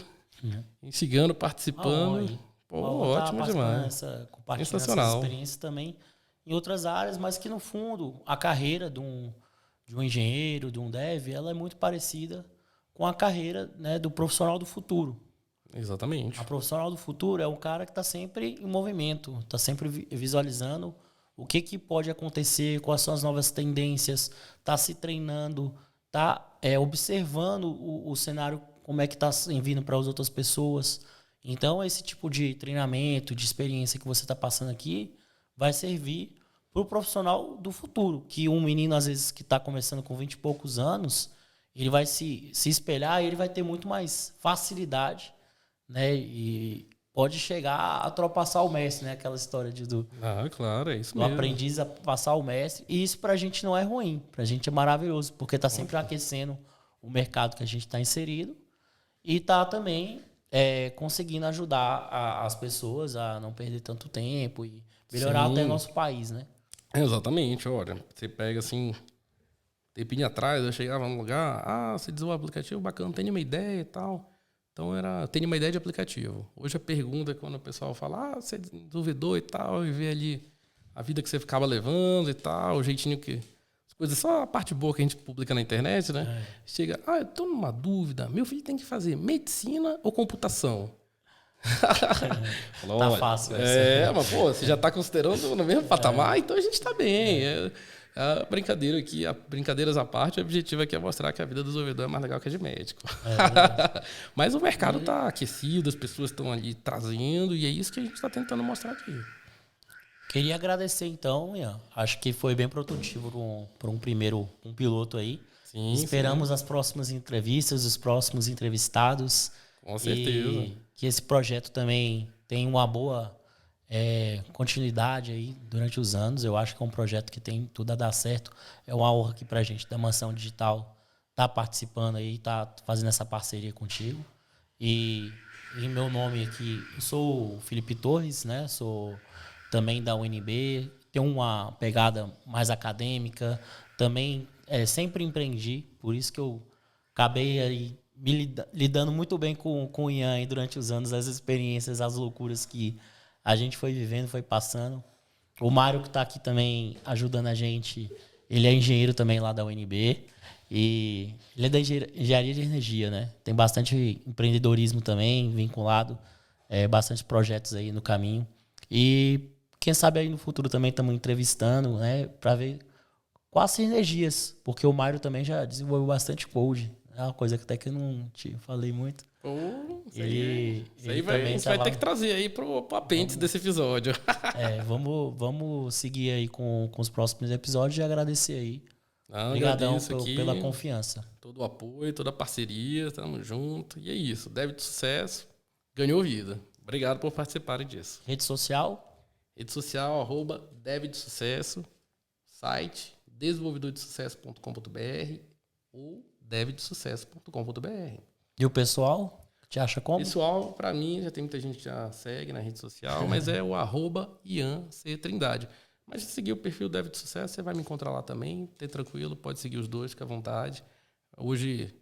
instigando, participando. Pô, ótimo demais. Compartilhando essas experiências também em outras áreas, mas que no fundo a carreira de um engenheiro, de um dev, ela é muito parecida com a carreira, né, do profissional do futuro. Exatamente. A profissional do futuro é um cara que está sempre em movimento, está sempre visualizando o que pode acontecer, quais são as novas tendências, está se treinando, está observando o cenário, como é que está vindo para as outras pessoas. Então, esse tipo de treinamento, de experiência que você está passando aqui, vai servir para o profissional do futuro. Que um menino, às vezes, que está começando com 20 e poucos anos, ele vai se espelhar e ele vai ter muito mais facilidade, né? E pode chegar a ultrapassar o mestre, né? Aquela história claro, é isso do mesmo. aprendiz a passar o mestre. E isso pra gente não é ruim, pra gente é maravilhoso, porque tá sempre aquecendo o mercado que a gente está inserido e tá também conseguindo ajudar as pessoas a não perder tanto tempo e melhorar até nosso país, né? Exatamente, olha, você pega assim, tempinho atrás, eu chegava num lugar, você desenvolveu um aplicativo bacana, tem uma ideia e tal. Então, tem uma ideia de aplicativo. Hoje a pergunta é quando o pessoal fala, você é desenvolvedor e tal, e vê ali a vida que você ficava levando e tal, o jeitinho que... As coisas, só a parte boa que a gente publica na internet, né? Chega, eu tô numa dúvida, meu filho tem que fazer medicina ou computação? Tá fácil essa. Mas pô, você já tá considerando no mesmo patamar, então a gente tá bem. A brincadeira aqui, brincadeiras à parte, o objetivo aqui é mostrar que a vida do desenvolvedor é mais legal que a de médico. Mas o mercado está aquecido, as pessoas estão ali trazendo, e é isso que a gente está tentando mostrar aqui. Queria agradecer então, Ian. Acho que foi bem produtivo para um piloto aí. Sim, Esperamos as próximas entrevistas, os próximos entrevistados. Com certeza. E que esse projeto também tenha uma boa continuidade aí durante os anos. Eu acho que é um projeto que tem tudo a dar certo. É uma honra aqui pra gente da Mansão Digital estar participando aí, estar fazendo essa parceria contigo. E em meu nome aqui, eu sou o Felipe Torres, né? Sou também da UNB, tenho uma pegada mais acadêmica, também sempre empreendi, por isso que eu acabei aí lidando muito bem com o Ian aí durante os anos, as experiências, as loucuras que a gente foi vivendo, foi passando. O Mário, que está aqui também ajudando a gente, ele é engenheiro também lá da UNB. E ele é da engenharia de energia, né? Tem bastante empreendedorismo também vinculado, bastante projetos aí no caminho. E quem sabe aí no futuro também estamos entrevistando, né? Para ver quais sinergias, porque o Mário também já desenvolveu bastante code. É uma coisa que até que eu não te falei muito. Isso aí a gente vai ter que trazer aí pro apêndice desse episódio. Vamos seguir aí com os próximos episódios e agradecer aí. Obrigadão pela confiança. Todo o apoio, toda a parceria, tamo junto. E é isso, Dev de Sucesso ganhou vida. Obrigado por participarem disso. Rede social, @Dev de Sucesso, site desenvolvedordesucesso.com.br ou devdesucesso.com.br. E o pessoal, te acha como? Pessoal, para mim, já tem muita gente que já segue na rede social, mas é o @IanCTrindade. Mas se seguir o perfil Dev de Sucesso, você vai me encontrar lá também. Ter tranquilo, pode seguir os dois, fica à vontade. Hoje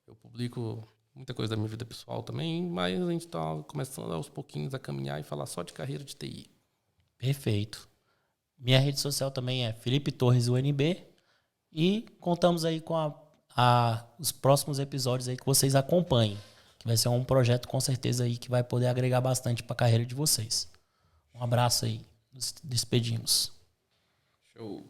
eu publico muita coisa da minha vida pessoal também, mas a gente está começando aos pouquinhos a caminhar e falar só de carreira de TI. Perfeito. Minha rede social também é Felipe Torres UNB. E contamos aí com os próximos episódios aí que vocês acompanhem. Que vai ser um projeto com certeza aí que vai poder agregar bastante para a carreira de vocês. Um abraço aí. Nos despedimos. Show.